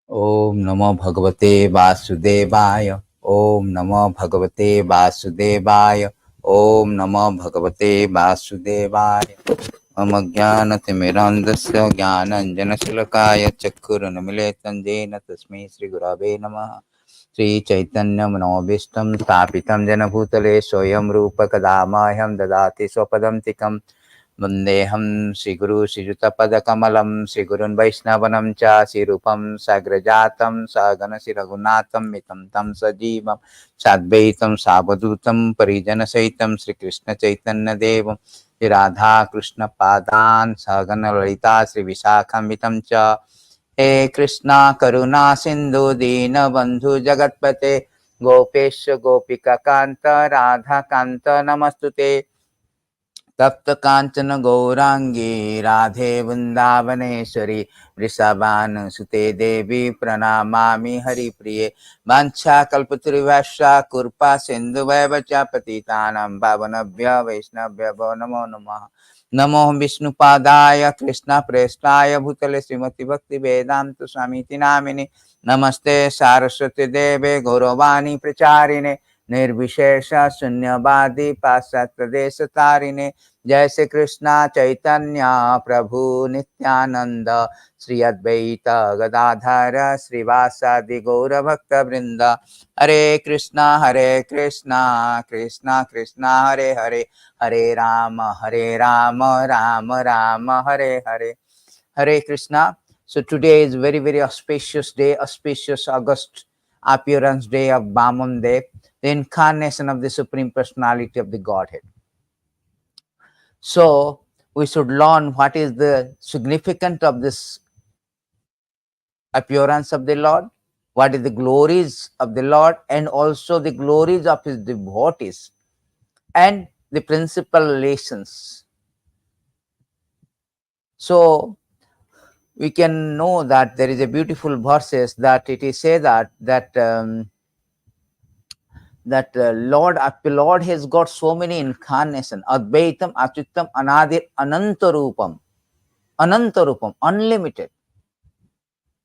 Om Namo Bhagavate Vasudevaya. Om Namo Bhagavate Vasudevaya. Om Namo Bhagavate Vasudevaya. Mama Jnanatimidandasya Jnananjanasilakaya Chakkurunamiletam Jena Tasmai Sri Gurave Namaha. Sri Chaitanya Manobishtam Stapitam Jena Bhutale Soyam Rupa Kadamaham Dadati Swapadam Tikam Vandeham Sri Guru Sri Juta Pada Kamalam Sri Gurun Vaishnavanam Cha Sri Rupam Sagrajatam Sagana Sri Raghunatham Mitam Tam Sajivam Sadvaitam Savadutam Parijana Saitam Sri Krishna Chaitanya Devam Sri Radha Krishna Padan Sagana Lalita Sri Vishakham Mitam Cha He Krishna Karuna Sindhu Dina Bandhu Jagatpate Gopesha Gopika Kanta Radha Kanta Namastute तप्त कांचन गौरांगी राधे वृंदावनेश्वरी वृषभान सुते देवी प्रणमामि हरिप्रिये वाञ्छा कल्पतरुभ्यश्च कृपा सिन्धुभ्यः च पतितानां पावनेभ्यो वैष्णवेभ्यो नमो नमः। नमो विष्णुपादाय कृष्णप्रेष्ठाय भूतले श्रीमति भक्ति वेदांत स्वामीति नामिने नमस्ते सारस्वती देवे गौरवाणी प्रचारिणे निर्विशेष शून्यवादी पाश्चात्य देश तारिणे जय श्री कृष्णा चैतन्य प्रभु नित्यानंद श्री अद्वैत गदाधर श्रीवासादि गौर भक्त वृंद हरे Krishna Krishna Krishna Hare Hare Hare Ram Ram Ram Hare Hare Hare Krishna. So today is very auspicious day, auspicious August appearance day of Vāmanadeva, the incarnation of the Supreme Personality of the Godhead. So we should learn what is the significance of this appearance of the Lord, what is the glories of the Lord, and also the glories of his devotees, and the principal relations. So we can know that there is a beautiful verses that it is said Lord has got so many incarnations. Advaitam, Achyutam, Anadir, Anantarupam. Anantarupam, unlimited.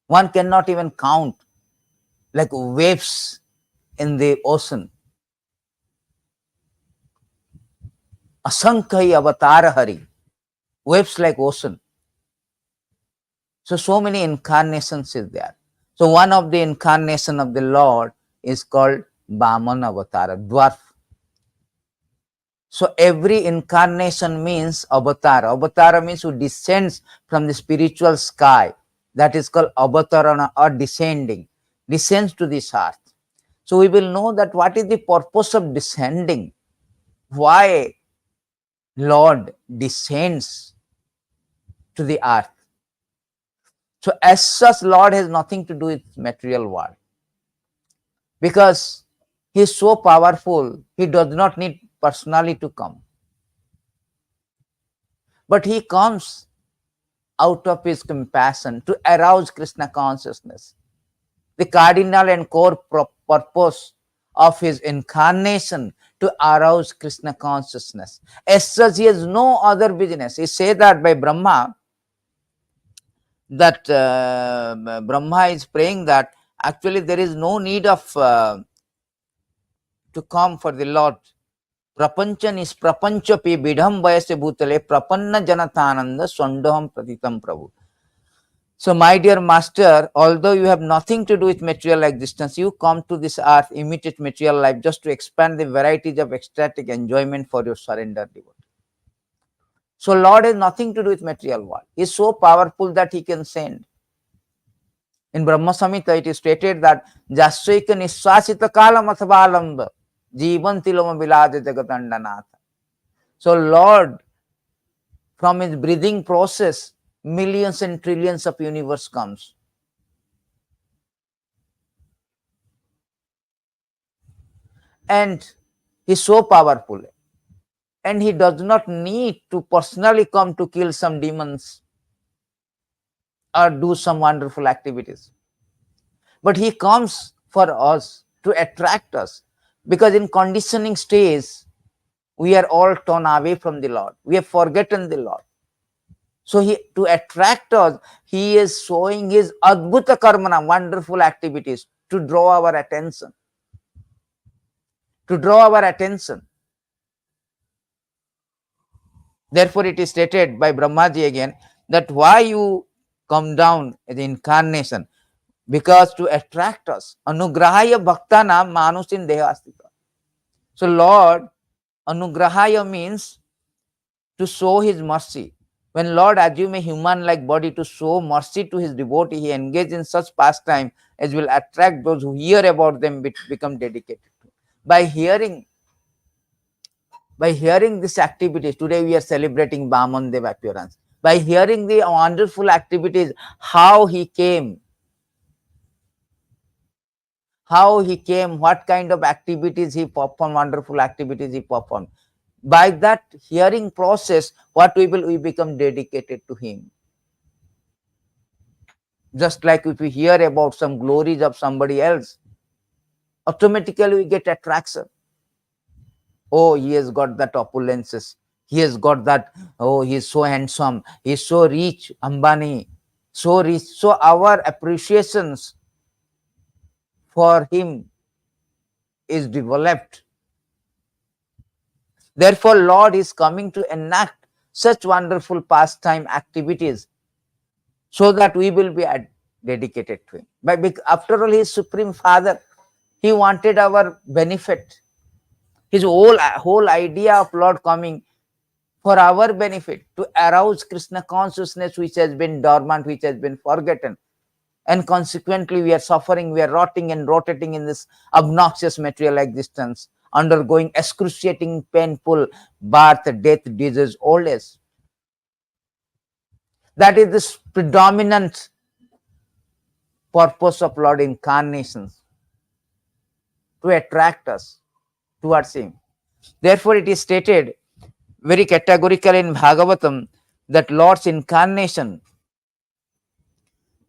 One cannot even count, like waves in the ocean. Asankhya avatārāhari, waves like ocean. So many incarnations is there. So one of the incarnation of the Lord is called Vāmana Avatara, dwarf. So every incarnation means avatara. Avatara means who descends from the spiritual sky. That is called avatārāna, or descending, descends to this earth. So we will know that what is the purpose of descending, why Lord descends to the earth. So as such, Lord has nothing to do with material world, because he is so powerful, he does not need personally to come. But he comes out of his compassion to arouse Krishna consciousness. The cardinal and core purpose of his incarnation to arouse Krishna consciousness. As such, he has no other business. He said that by Brahma, that Brahma is praying that actually there is no need of to come for the Lord Prapancha nisprapanchapi bidham vayase bhutale prapanna janatananda swandoham pratitam prabhu. So my dear master, although you have nothing to do with material existence, you come to this earth, imitate material life just to expand the varieties of ecstatic enjoyment for your surrendered devotee. So Lord has nothing to do with material world. He is so powerful that he can send. In Brahma Samhita it is stated that Jasyaika niswasita kalam athavalamba jivan tilama vilaja jagatandanatha. So Lord, from his breathing process, millions and trillions of universe comes. And he is so powerful. And he does not need to personally come to kill some demons or do some wonderful activities. But he comes for us to attract us, because in conditioning stage, we are all torn away from the Lord. We have forgotten the Lord. So to attract us, he is showing his adbhuta-karmaṇaḥ, wonderful activities, to draw our attention. To draw our attention. Therefore, it is stated by Brahmaji again that why you come down as incarnation, because to attract us. Anugrahaya bhaktana manusin deva-devasya. So Lord, anugrahaya means to show his mercy. When Lord assume a human-like body to show mercy to his devotee, he engage in such pastime as will attract those who hear about them, become dedicated. By hearing these activities, today we are celebrating Vāmanadeva appearance. By hearing the wonderful activities, how he came, what kind of activities he performed, wonderful activities he performed. By that hearing process, we become dedicated to him. Just like if we hear about some glories of somebody else, automatically we get attraction. Oh, he has got that opulences. He has got that, oh, he is so handsome. He is so rich, Ambani, so rich. So our appreciations for him is developed. Therefore, Lord is coming to enact such wonderful pastime activities so that we will be dedicated to him. But after all, he is Supreme Father. He wanted our benefit. His whole idea of Lord coming for our benefit, to arouse Krishna consciousness which has been dormant, which has been forgotten. And consequently, we are suffering, we are rotting and rotating in this obnoxious material existence, undergoing excruciating, painful birth, death, disease, old age. That is the predominant purpose of Lord incarnations, to attract us towards him. Therefore, it is stated very categorically in Bhagavatam that Lord's incarnation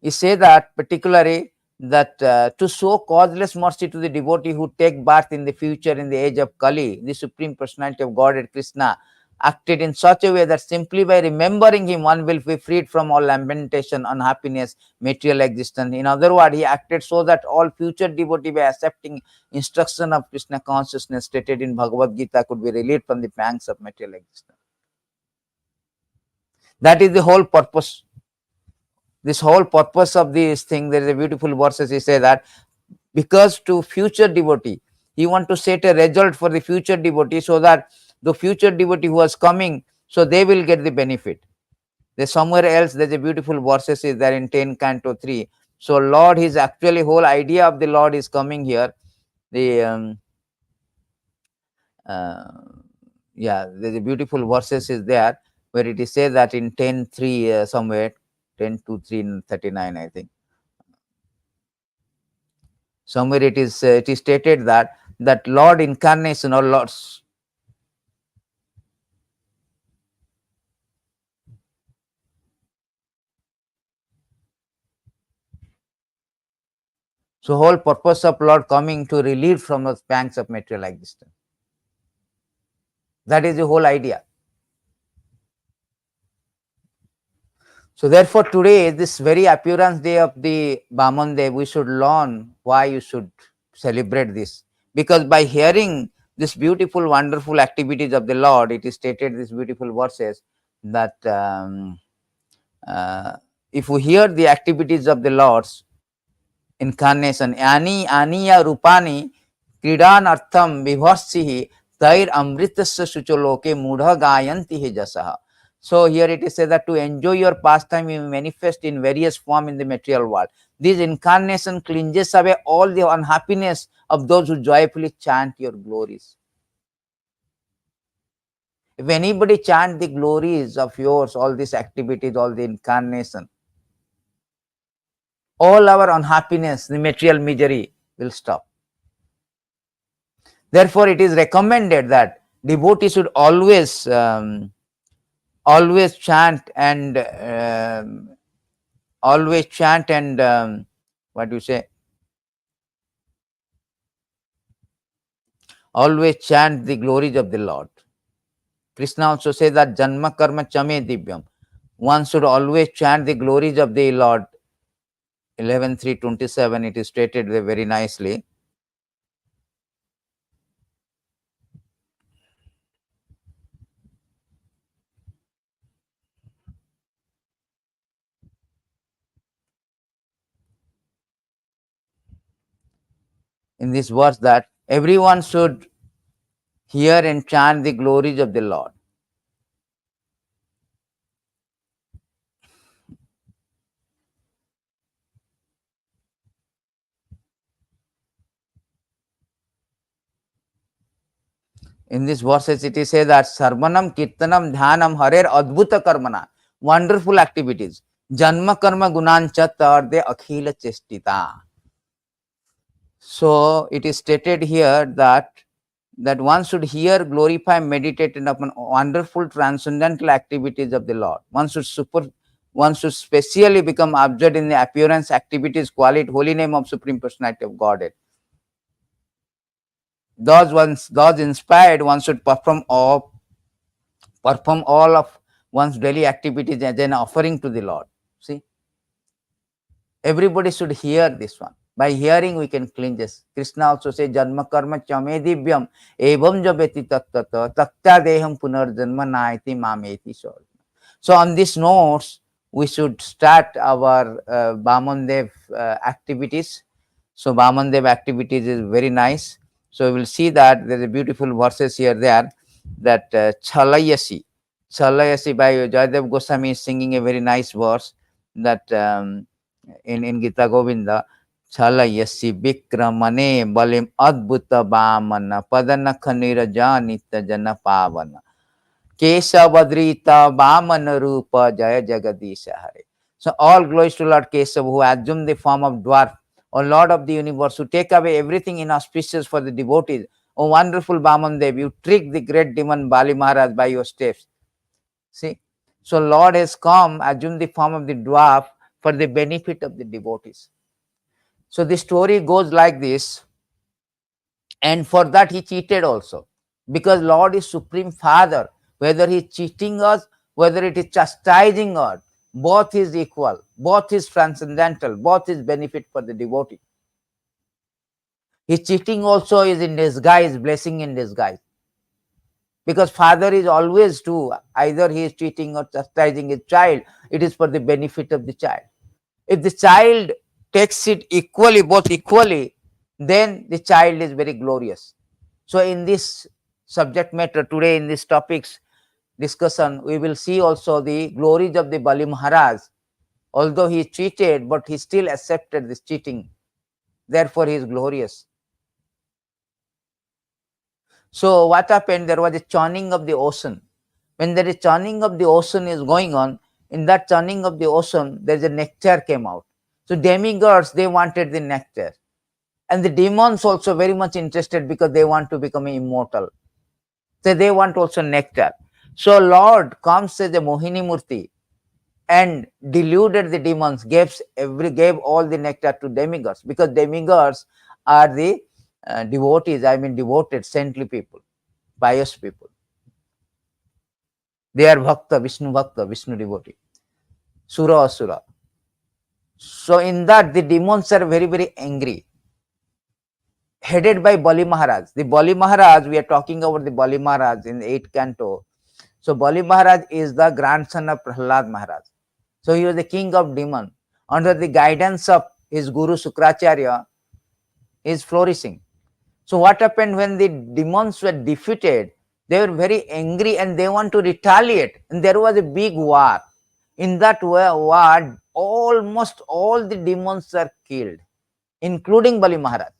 is say that particularly that to show causeless mercy to the devotee who take birth in the future in the age of Kali, the Supreme Personality of Godhead Krishna acted in such a way that simply by remembering him one will be freed from all lamentation, unhappiness, material existence. In other words, he acted so that all future devotee by accepting instruction of Krishna consciousness stated in Bhagavad Gita could be relieved from the pangs of material existence. That is the whole purpose. This whole purpose of this thing. There is a beautiful verses. He say that because to future devotee, he want to set a result for the future devotee, so that the future devotee who was coming, so they will get the benefit. There's somewhere else, there's a beautiful verses is there in 10 Canto 3. So Lord, his actually whole idea of the Lord is coming here. The there's a beautiful verses is there where it is said that in 10:3 somewhere 10:2:3:39, I think. Somewhere it is stated that Lord incarnation or Lord's so whole purpose of Lord coming to relieve from the pangs of material existence. That is the whole idea. So therefore, today, this very appearance day of the Vāmanadeva, we should learn why you should celebrate this. Because by hearing this beautiful, wonderful activities of the Lord. It is stated, these beautiful verses, that if we hear the activities of the Lord's incarnation, ani aniya rupani kridan artham vibhasihi tair amritasya sucholoke mudha gayanti he jasaha. So here it is said that to enjoy your pastime, you manifest in various form in the material world. This incarnation cleanses away all the unhappiness of those who joyfully chant your glories. If anybody chant the glories of yours, all these activities, all the incarnation, all our unhappiness, the material misery will stop. Therefore, it is recommended that devotees should always chant and what do you say? Always chant the glories of the Lord. Krishna also says that janma karma chame divyam. One should always chant the glories of the Lord. 11.3.27, it is stated there very nicely. In this verse, that everyone should hear and chant the glories of the Lord. In these verses, it is said that sarvanam kirtanam dhyanam harer adbhuta-karmaṇaḥ, wonderful activities. Janma karma gunancha tarde akhila chestita. So it is stated here that one should hear, glorify, meditate upon wonderful transcendental activities of the Lord. One should specially become absorbed in the appearance, activities, quality, holy name of Supreme Personality of Godhead. Those inspired, one should perform all of one's daily activities as an offering to the Lord. See, everybody should hear this one. By hearing, we can cleanse this. Krishna also says, Janma karma chame divyam evam jabeti tattata takta deham punar janma naiti mameti. So on these notes, we should start our Vāmanadeva activities. So Vāmanadeva activities is very nice. So we will see that there is a beautiful verses here there, that Chalayasi by Jayadev Goswami is singing a very nice verse, that in Gita Govinda, Chalayasi Vikramane Balim Adbhuta Vāmana Padanakha Nirajanita Jana Pavana Kesavadrita Vāmana Rupa Jaya Jagadisha Hare. So all glories to Lord Kesava, who assumed the form of dwarf, O Lord of the universe, who take away everything inauspicious for the devotees. O wonderful Vāmanadeva, you trick the great demon Bali Maharaj by your steps. See, so Lord has come, assumed the form of the dwarf for the benefit of the devotees. So the story goes like this, and for that he cheated also, because Lord is Supreme Father. Whether he is cheating us, whether it is chastising us, both is equal, both is transcendental, both is benefit for the devotee. His cheating also is in disguise, blessing in disguise. Because Father is always to, either he is cheating or chastising his child, it is for the benefit of the child. If the child takes it equally, both equally, then the child is very glorious. So in this subject matter today, in this topics discussion, we will see also the glories of the Bali Maharaj. Although he cheated, but he still accepted this cheating. Therefore, he is glorious. So what happened? There was a churning of the ocean. When there is churning of the ocean is going on, in that churning of the ocean, there is a nectar came out. So demigods, they wanted the nectar. And the demons also very much interested, because they want to become immortal. So they want also nectar. So Lord comes as a Mohini Murti and deluded the demons, gave all the nectar to demigods, because demigods are the devotees, devoted, saintly people, pious people. They are Bhakta, Vishnu devotee, Sura Asura. So in that, the demons are very, very angry. headed by Bali Maharaj. The Bali Maharaj, we are talking about the Bali Maharaj in the 8th canto. So Bali Maharaj is the grandson of Prahlad Maharaj. So he was the king of demon. Under the guidance of his guru Sukracharya, he is flourishing. So what happened when the demons were defeated? They were very angry and they want to retaliate. And there was a big war. In that war, almost all the demons are killed, including Bali Maharaj.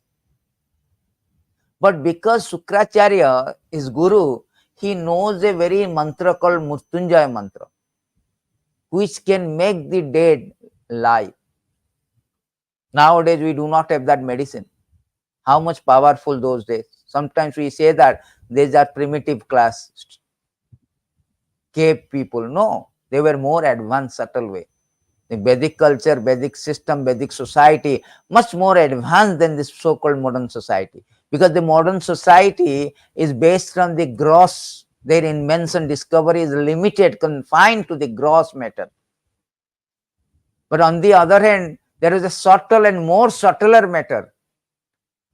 But because Sukracharya is guru, he knows a very mantra called Mrityunjaya mantra, which can make the dead live. Nowadays, we do not have that medicine. How much powerful those days. Sometimes we say that these are primitive class cave people. No, they were more advanced, subtle way. The Vedic culture, Vedic system, Vedic society, much more advanced than this so-called modern society. Because the modern society is based on the gross, their invention, discovery is limited, confined to the gross matter. But on the other hand, there is a subtle and more subtler matter.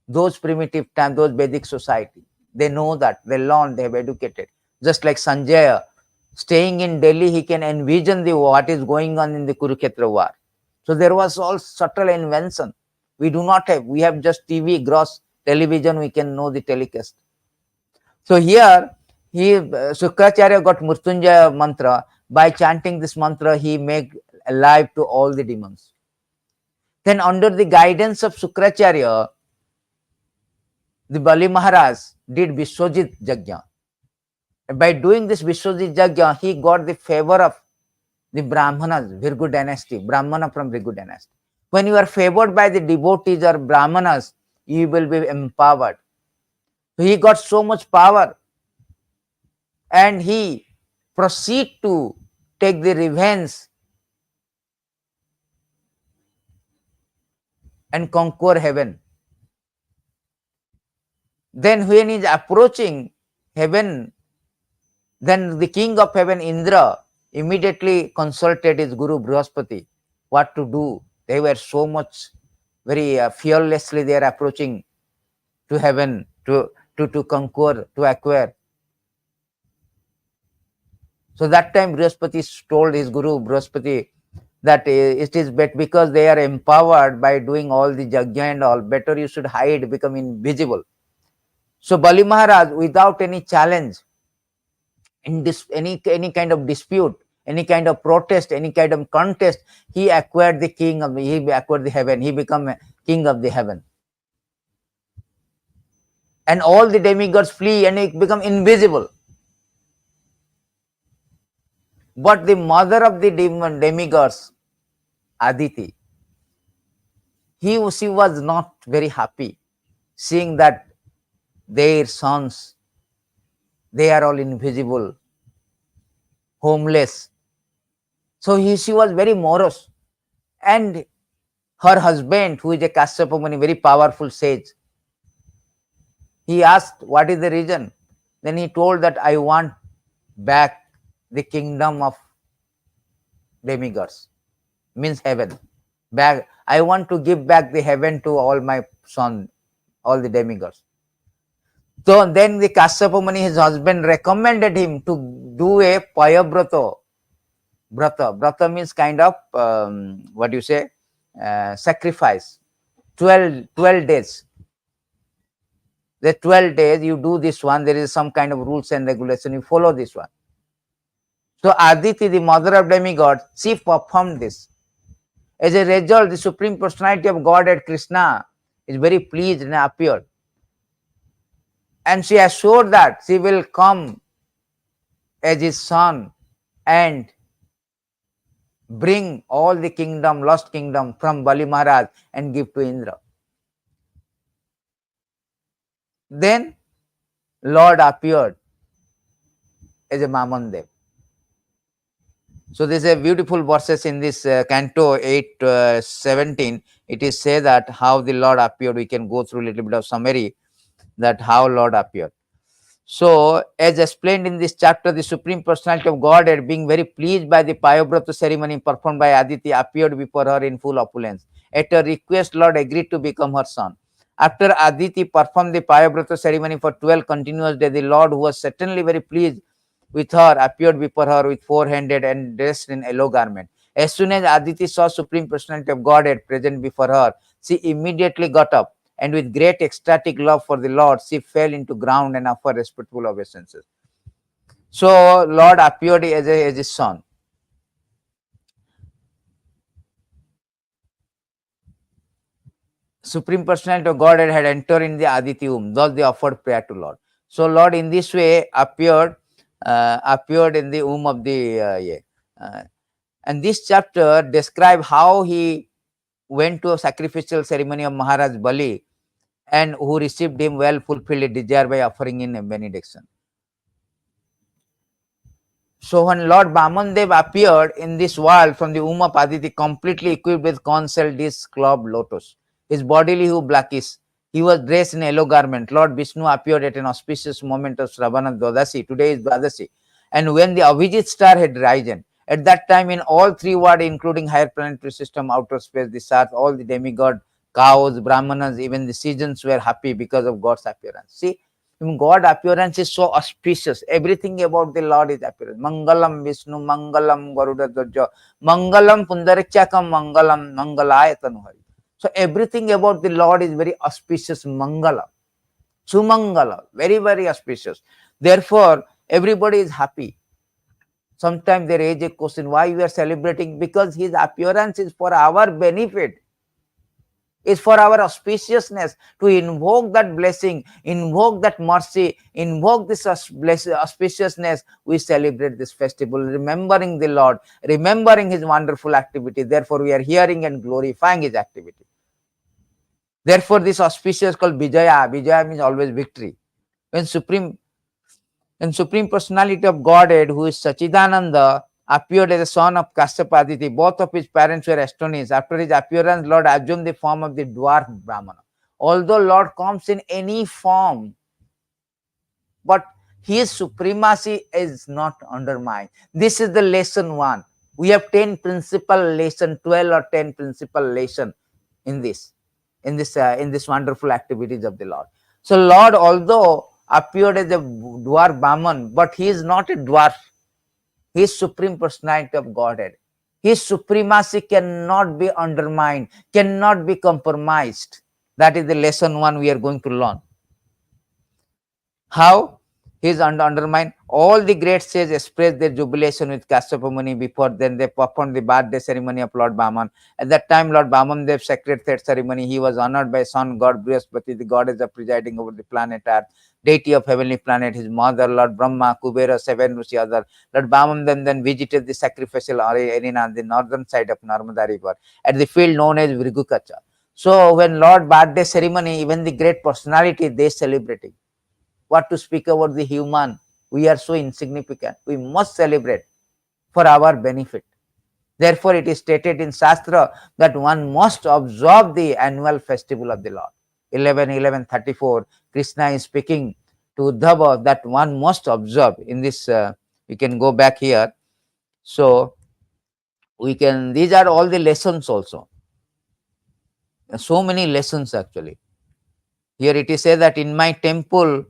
Those primitive times, those Vedic society, they know that, they learn, they have educated. Just like Sanjaya, staying in Delhi, he can envision what is going on in the Kurukshetra war. So there was all subtle invention. We do not have. We have just TV, gross television, we can know the telecast. So here, Sukracharya got Mrityunjaya mantra. By chanting this mantra, he made alive to all the demons. Then under the guidance of Sukracharya, the Bali Maharaj did Viswajit Yajna. By doing this Viswajit Yajna, he got the favor of the Brahmanas, Virgu dynasty, Brahmana from Virgu dynasty. When you are favored by the devotees or Brahmanas, you will be empowered. So he got so much power and he proceed to take the revenge and conquer heaven. Then when he is approaching heaven, then the king of heaven, Indra, immediately consulted his guru Brihaspati what to do. They were so much, very fearlessly they are approaching to heaven to conquer, to acquire. So that time Brihaspati told his guru Brihaspati that it is better because they are empowered by doing all the yajna and all, better you should hide, become invisible. So Bali Maharaj, without any challenge, in any kind of dispute, any kind of protest, any kind of contest, he acquired the he acquired the heaven. He became king of the heaven. And all the demigods flee and he become invisible. But the mother of the demigods, Aditi, she was not very happy seeing that their sons, they are all invisible, homeless. So she was very morose. And her husband, who is a Kasyapa Muni, very powerful sage, he asked, what is the reason? Then he told that I want back the kingdom of demigods, means heaven. Back, I want to give back the heaven to all my sons, all the demigods. So then the Kasyapa Muni, his husband, recommended him to do a payabrata. Brata means kind of, what do you say, sacrifice. 12 days. The 12 days you do this one, there is some kind of rules and regulation, you follow this one. So Aditi, the mother of demigods, she performed this. As a result, the Supreme Personality of Godhead, Krishna, is very pleased and appeared. And she assured that she will come as his son and bring all the kingdom, lost kingdom from Bali Maharaj and give to Indra. Then Lord appeared as a Vāmanadeva. So there is a beautiful verses in this canto 8, 17. It is said that how the Lord appeared. We can go through a little bit of summary that how Lord appeared. So as explained in this chapter, the Supreme Personality of Godhead, being very pleased by the Payabrata ceremony performed by Aditi, appeared before her in full opulence. At her request, Lord agreed to become her son. After Aditi performed the Payavrata ceremony for 12 continuous days, the Lord, who was certainly very pleased with her, appeared before her with four-handed and dressed in yellow garment. As soon as Aditi saw Supreme Personality of Godhead present before her, she immediately got up, and with great ecstatic love for the Lord, she fell into ground and offered respectful obeisances. So Lord appeared as his son. Supreme Personality of Godhead had entered in the Aditi womb. Thus they offered prayer to Lord. So Lord in this way appeared in the womb of the and this chapter describes how he went to a sacrificial ceremony of Maharaj Bali, and who received him well, fulfilled a desire by offering in a benediction. So when Lord Vāmanadeva appeared in this world from the womb of Aditi, completely equipped with conch shell disc club lotus, his bodily hue blackish, he was dressed in a yellow garment. Lord Vishnu appeared at an auspicious moment of śṛṇvan Dvadasi, today is Dvadasi, and when the Abhijit star had risen. At that time, in all three worlds, including higher planetary system, outer space, this earth, all the demigod, cows, brahmanas, even the seasons were happy because of God's appearance. See, God appearance is so auspicious. Everything about the Lord is appearance. Mangalam Vishnu, Mangalam Garuda Dvaja, Mangalam Pundarikshakam, Mangalam Mangalaya Tanuhari. So everything about the Lord is very auspicious. Mangala, Sumangala, very, very auspicious. Therefore, everybody is happy. Sometimes they raise a question, why we are celebrating? Because his appearance is for our benefit. Is for our auspiciousness, to invoke that blessing, invoke that mercy, invoke this auspiciousness. We celebrate this festival, remembering the Lord, remembering his wonderful activity. Therefore, we are hearing and glorifying his activity. Therefore, this auspicious called Vijaya. Vijaya means always victory. When Supreme Personality of Godhead, who is Sachidananda, appeared as a son of Kashyapa Aditi, both of his parents were astonished. After his appearance, Lord assumed the form of the dwarf Brahmana. Although Lord comes in any form, but his supremacy is not undermined. This is the lesson 1. We have 10 principal lesson, 12 or 10 principal lesson in this wonderful activities of the Lord. So Lord, although appeared as a dwarf Brahman, but he is not a dwarf. He is Supreme Personality of Godhead. His supremacy cannot be undermined, cannot be compromised. That is the lesson 1 we are going to learn. How? He is undermined. All the great sages expressed their jubilation with Kashyapa Muni. Before then, they performed the birthday ceremony of Lord Vāman. At that time, Lord Vāmanadeva sacred third ceremony. He was honored by sun god Brihaspati, the goddess of presiding over the planet Earth, deity of heavenly planet. His mother, Lord Brahma, Kubera, 7 Rishi other. Lord Vāmanadeva then visited the sacrificial arena on the northern side of Narmada River at the field known as Vrigukacha. So, when Lord birthday ceremony, even the great personality, they celebrating. What to speak about the human? We are so insignificant. We must celebrate for our benefit. Therefore, it is stated in Shastra that one must observe the annual festival of the Lord. 11:11:34, Krishna is speaking to Uddhava that one must observe. In this, we can go back here. So, these are all the lessons also. So many lessons actually. Here it is said that in my temple,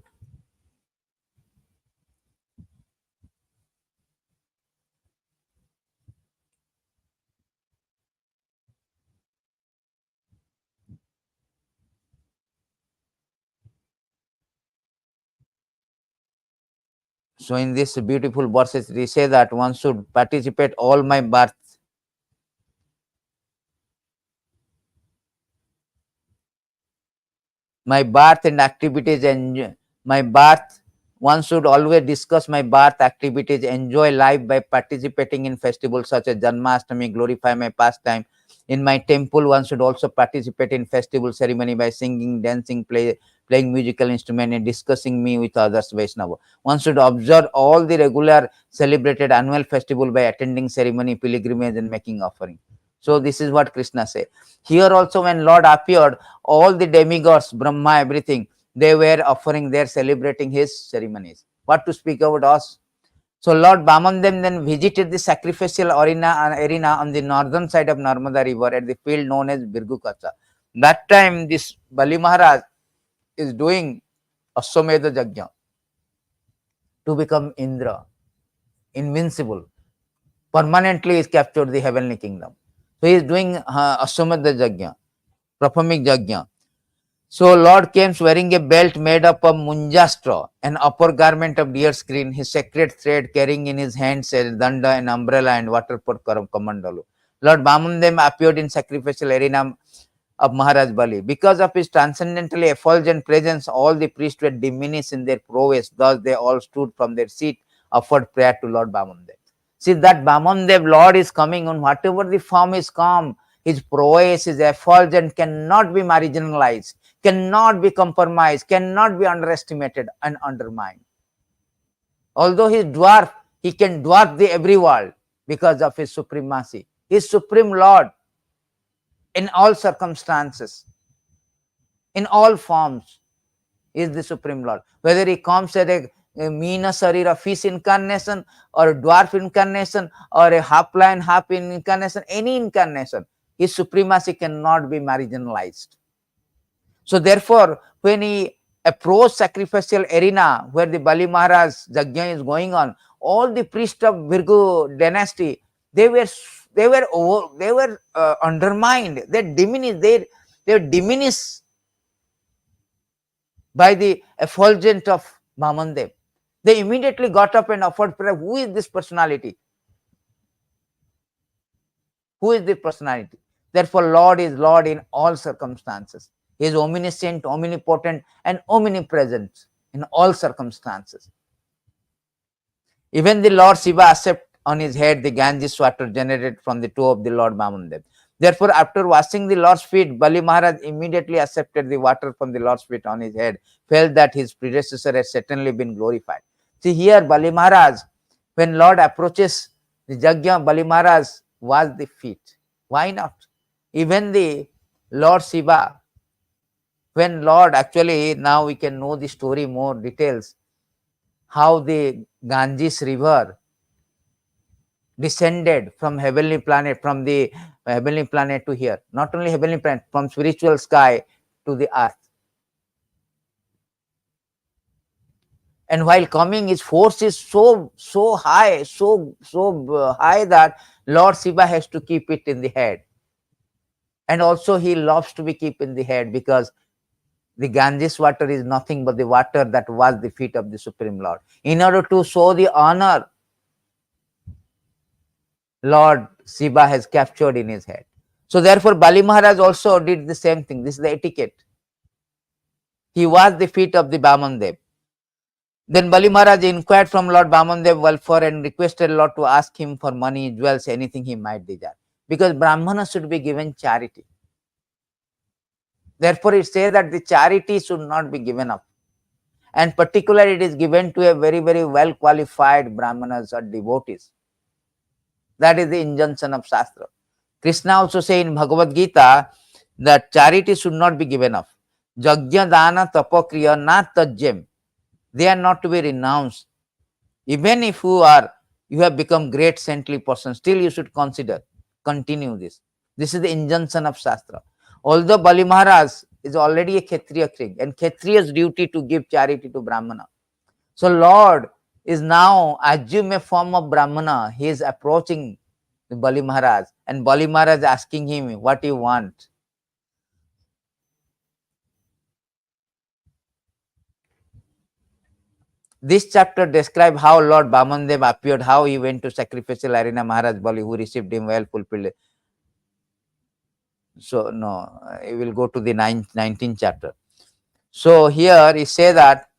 so in this beautiful verses, they say that one should participate all my birth. My birth and activities, and my birth, one should always discuss my birth activities, enjoy life by participating in festivals such as Janmashtami, glorify my pastime. In my temple, one should also participate in festival ceremony by singing, dancing, playing musical instrument, and discussing me with others Vaishnava. One should observe all the regular celebrated annual festival by attending ceremony, pilgrimage, and making offering. So this is what Krishna said. Here also, when Lord appeared, all the demigods, Brahma, everything, they were offering, they are celebrating his ceremonies. What to speak about us? So Lord Vāmanadeva then visited the sacrificial arena on the northern side of Narmada River at the field known as Virgukacha. That time this Bali Maharaj is doing Ashwamedha Yajna to become Indra, invincible, permanently is captured the heavenly kingdom. So he is doing Ashwamedha Yajna, performing Yajna. So Lord came wearing a belt made up of munja straw, an upper garment of deer skin, his sacred thread carrying in his hands a danda, an umbrella, and waterpot kamandalu. Lord Vāmanadeva appeared in sacrificial arena of Maharaj Bali. Because of his transcendently effulgent presence, all the priests were diminished in their prowess. Thus they all stood from their seat, offered prayer to Lord Vāmanadeva. See that Vāmanadeva Lord is coming on whatever the form is come. His prowess, his effulgent cannot be marginalized, cannot be compromised, cannot be underestimated and undermined. Although he is dwarf, he can dwarf the every world because of his supremacy. His supreme Lord in all circumstances, in all forms, is the supreme Lord. Whether he comes as a meena sarira fish incarnation or a dwarf incarnation or a half lion, half incarnation, any incarnation, his supremacy cannot be marginalized. So therefore, when he approached sacrificial arena where the Bali Maharaj Yajna is going on, all the priests of Virgo dynasty, they were undermined, they diminished, they were diminished by the effulgence of Vāmanadeva. They immediately got up and offered prayer. Who is this personality? Who is the personality? Therefore, Lord is Lord in all circumstances. He is omniscient, omnipotent, and omnipresent in all circumstances. Even the Lord Shiva accepted on his head the Ganges water generated from the toe of the Lord Vāmanadeva. Therefore, after washing the Lord's feet, Bali Maharaj immediately accepted the water from the Lord's feet on his head, felt that his predecessor had certainly been glorified. See here, Bali Maharaj, when Lord approaches the Yajna, Bali Maharaj washed the feet. Why not? Even the Lord Shiva, when Lord actually, now we can know the story more details, how the Ganges river descended from heavenly planet, from the heavenly planet to here. Not only heavenly planet, from spiritual sky to the earth. And while coming, his force is so high, so high that Lord Shiva has to keep it in the head. And also he loves to be kept in the head because the Ganges water is nothing but the water that washed the feet of the Supreme Lord. In order to show the honor, Lord Shiva has captured in his head. So therefore, Bali Maharaj also did the same thing. This is the etiquette. He washed the feet of the Vāmanadeva. Then Bali Maharaj inquired from Lord Vāmanadeva welfare and requested Lord to ask him for money, jewels, anything he might desire. Because Brahmana should be given charity. Therefore, it says that the charity should not be given up. And particularly, it is given to a very, very well qualified Brahmanas or devotees. That is the injunction of Shastra. Krishna also says in Bhagavad Gita that charity should not be given up. Jagya dana tapakriya na tajyam. They are not to be renounced. Even if you have become great saintly person, still you should continue this. This is the injunction of Shastra. Although Bali Maharaj is already a Kshatriya king, and Kshatriya's duty to give charity to Brahmana. So Lord is now, assume a form of Brahmana, he is approaching the Bali Maharaj, and Bali Maharaj asking him, what you want? This chapter describes how Lord Vāmanadeva appeared, how he went to sacrificial arena, Maharaj Bali, who received him well, fulfilled. So, no, we will go to the 19th chapter. So, here he says that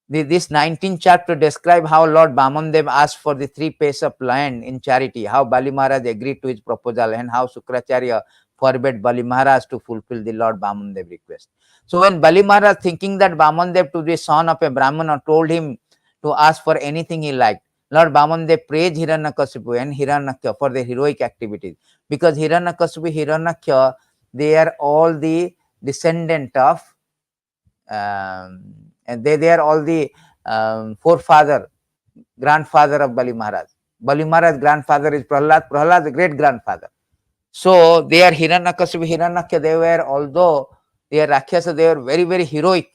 this 19th chapter describes how Lord Vāmanadeva asked for the 3 pace of land in charity, how Bali Maharaj agreed to his proposal, and how Sukracharya forbade Bali Maharaj to fulfill the Lord Vāmanadeva request. So, when Bali Maharaj, thinking that Vāmanadeva to be son of a Brahmana, told him to ask for anything he liked, Lord Vāmanadeva praised Hiranyakasipu and Hiranyakya for their heroic activities. Because Hiranyakasipu, Hiranyakya, they are all the descendant of and they are all the grandfather of Bali Maharaj. Bali Maharaj grandfather is Prahlad, Prahlad great grandfather. So they are Hiranyakasipu, Hiranyaka, they were, although they are Rakshasa, they are very, very heroic,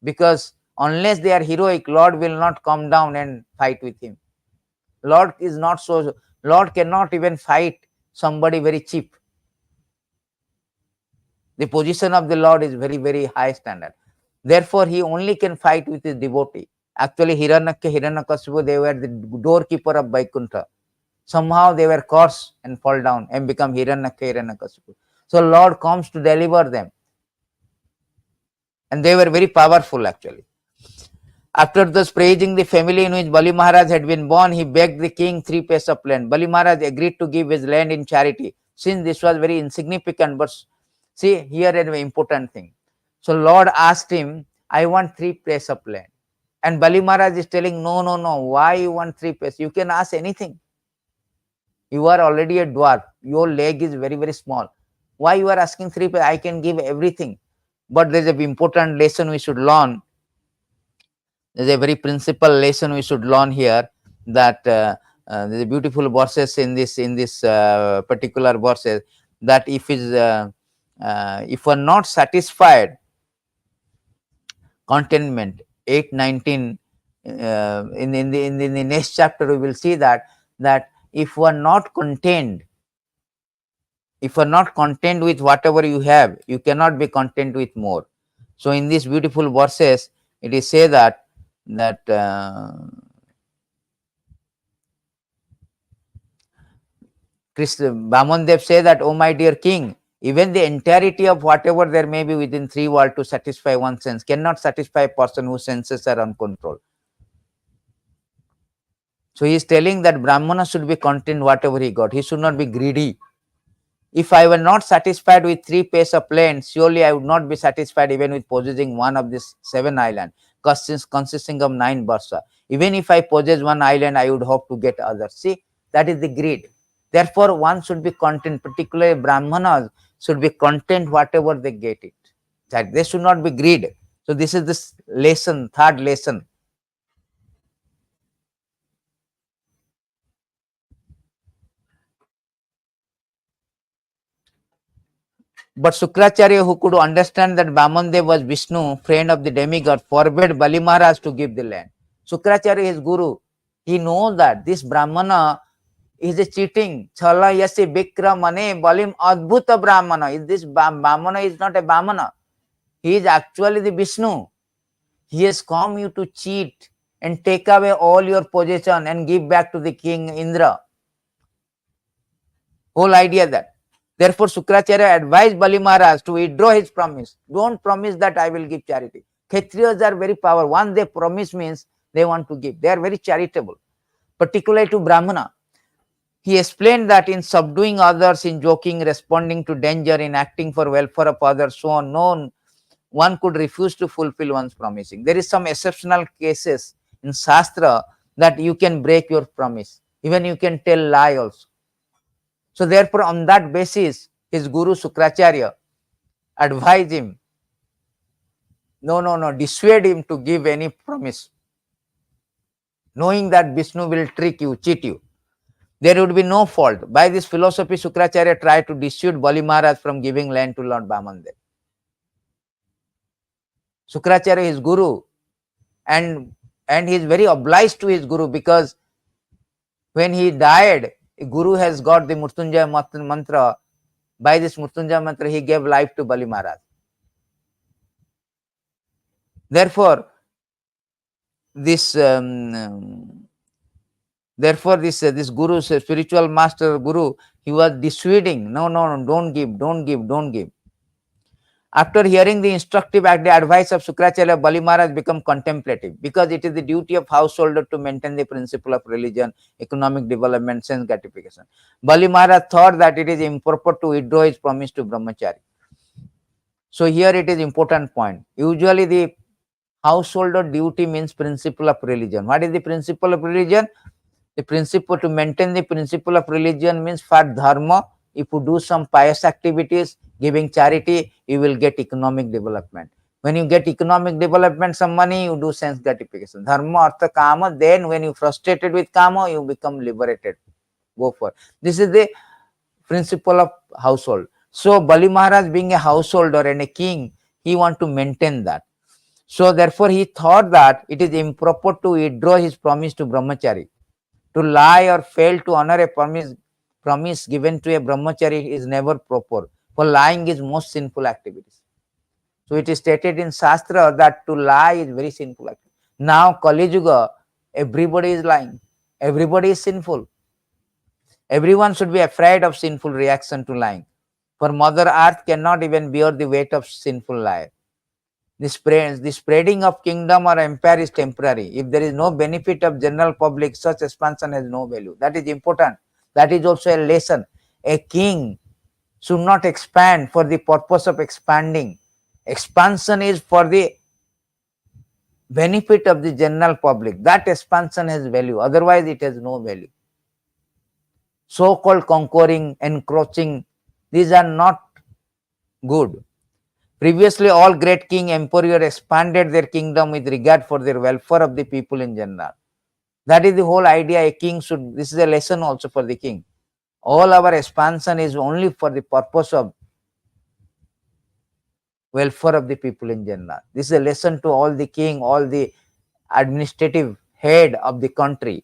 because unless they are heroic, Lord will not come down and fight with him. Lord is not so, Lord cannot even fight somebody very cheap. The position of the Lord is very, very high standard. Therefore, he only can fight with his devotee. Actually, Hiranyaka, Hiranyakasipu, they were the doorkeeper of Vaikuntha. Somehow they were cursed and fall down and become Hiranyaka, Hiranyakasipu. So Lord comes to deliver them. And they were very powerful actually. After thus praising the family in which Bali Maharaj had been born, he begged the king 3 paise of land. Bali Maharaj agreed to give his land in charity, since this was very insignificant. But see, here is an important thing. So Lord asked him, I want 3 paise of land. And Bali Maharaj is telling, no, no, no, why you want 3 paise? You can ask anything. You are already a dwarf. Your leg is very, very small. Why you are asking 3 paise? I can give everything. But there is an important lesson we should learn. There is a very principal lesson we should learn here, that there is a beautiful verses in this particular verses, that if we are not satisfied, contentment 8:19, in the next chapter we will see that if we are not content, if you are not content with whatever you have, you cannot be content with more. So in these beautiful verses, it is say that Vāmanadeva say that, oh my dear king, even the entirety of whatever there may be within 3 worlds to satisfy one's sense cannot satisfy a person whose senses are uncontrolled. So he is telling that Brahmana should be content whatever he got. He should not be greedy. If I were not satisfied with 3 paise of land, surely I would not be satisfied even with possessing one of these 7 islands, consisting of 9 versa. Even if I possess one island, I would hope to get others. See, that is the greed. Therefore, one should be content, particularly Brahmanas should be content whatever they get it. That they should not be greed. So this is this lesson, third lesson. But Sukracharya, who could understand that Vāmanadeva was Vishnu, friend of the demigod, forbade Bali Maharaj to give the land. Sukracharya, his guru, he knows that this Brahmana is a cheating. Chala yasi Vikramane Balim Adbhuta Brahmana. This Brahmana is not a Brahmana. He is actually the Vishnu. He has come you to cheat and take away all your possession and give back to the king Indra. Whole idea that. Therefore, Sukracharya advised Bali Maharaj to withdraw his promise. Don't promise that I will give charity. Kshatriyas are very powerful. Once they promise means they want to give. They are very charitable, particularly to Brahmana. He explained that in subduing others, in joking, responding to danger, in acting for welfare of others, so on, no one could refuse to fulfill one's promising. There is some exceptional cases in Shastra that you can break your promise. Even you can tell lie also. So therefore, on that basis, his guru Sukracharya advised him, no, dissuade him to give any promise, knowing that Vishnu will trick you, cheat you. There would be no fault. By this philosophy, Sukracharya tried to dissuade Bali Maharaj from giving land to Lord Vāmanadeva. Sukracharya is guru, and he is very obliged to his guru, because when he died, guru has got the Mrityunjaya mantra. By this Mrityunjaya mantra, he gave life to Bali Maharaj. Therefore, this guru, spiritual master guru, he was dissuading. No, don't give. After hearing the instructive advice of Sukracharya, Bali Maharaj became contemplative, because it is the duty of householder to maintain the principle of religion, economic development, sense gratification. Bali Maharaj thought that it is improper to withdraw his promise to Brahmachari. So here it is important point. Usually the householder duty means principle of religion. What is the principle of religion? The principle, to maintain the principle of religion means, for dharma, if you do some pious activities, giving charity, you will get economic development. When you get economic development, some money, you do sense gratification. Dharma, artha, kama. Then when you frustrated with kama, you become liberated. Go for. This is the principle of household. So Bali Maharaj being a householder and a king, he want to maintain that. So therefore he thought that it is improper to withdraw his promise to brahmachari. To lie or fail to honor a promise given to a brahmachari is never proper. For lying is most sinful activities. So it is stated in Shastra that to lie is very sinful activity. Now Kali Yuga, everybody is lying. Everybody is sinful. Everyone should be afraid of sinful reaction to lying. For Mother Earth cannot even bear the weight of sinful lie. The spreading of kingdom or empire is temporary. If there is no benefit of general public, such expansion has no value. That is important. That is also a lesson. A king should not expand for the purpose of expanding. Expansion is for the benefit of the general public. That expansion has value. Otherwise, it has no value. So-called conquering, encroaching, these are not good. Previously, all great king emperor expanded their kingdom with regard for the welfare of the people in general. That is the whole idea. A king should, this is a lesson also for the king. All our expansion is only for the purpose of welfare of the people in general. This is a lesson to all the king, all the administrative head of the country.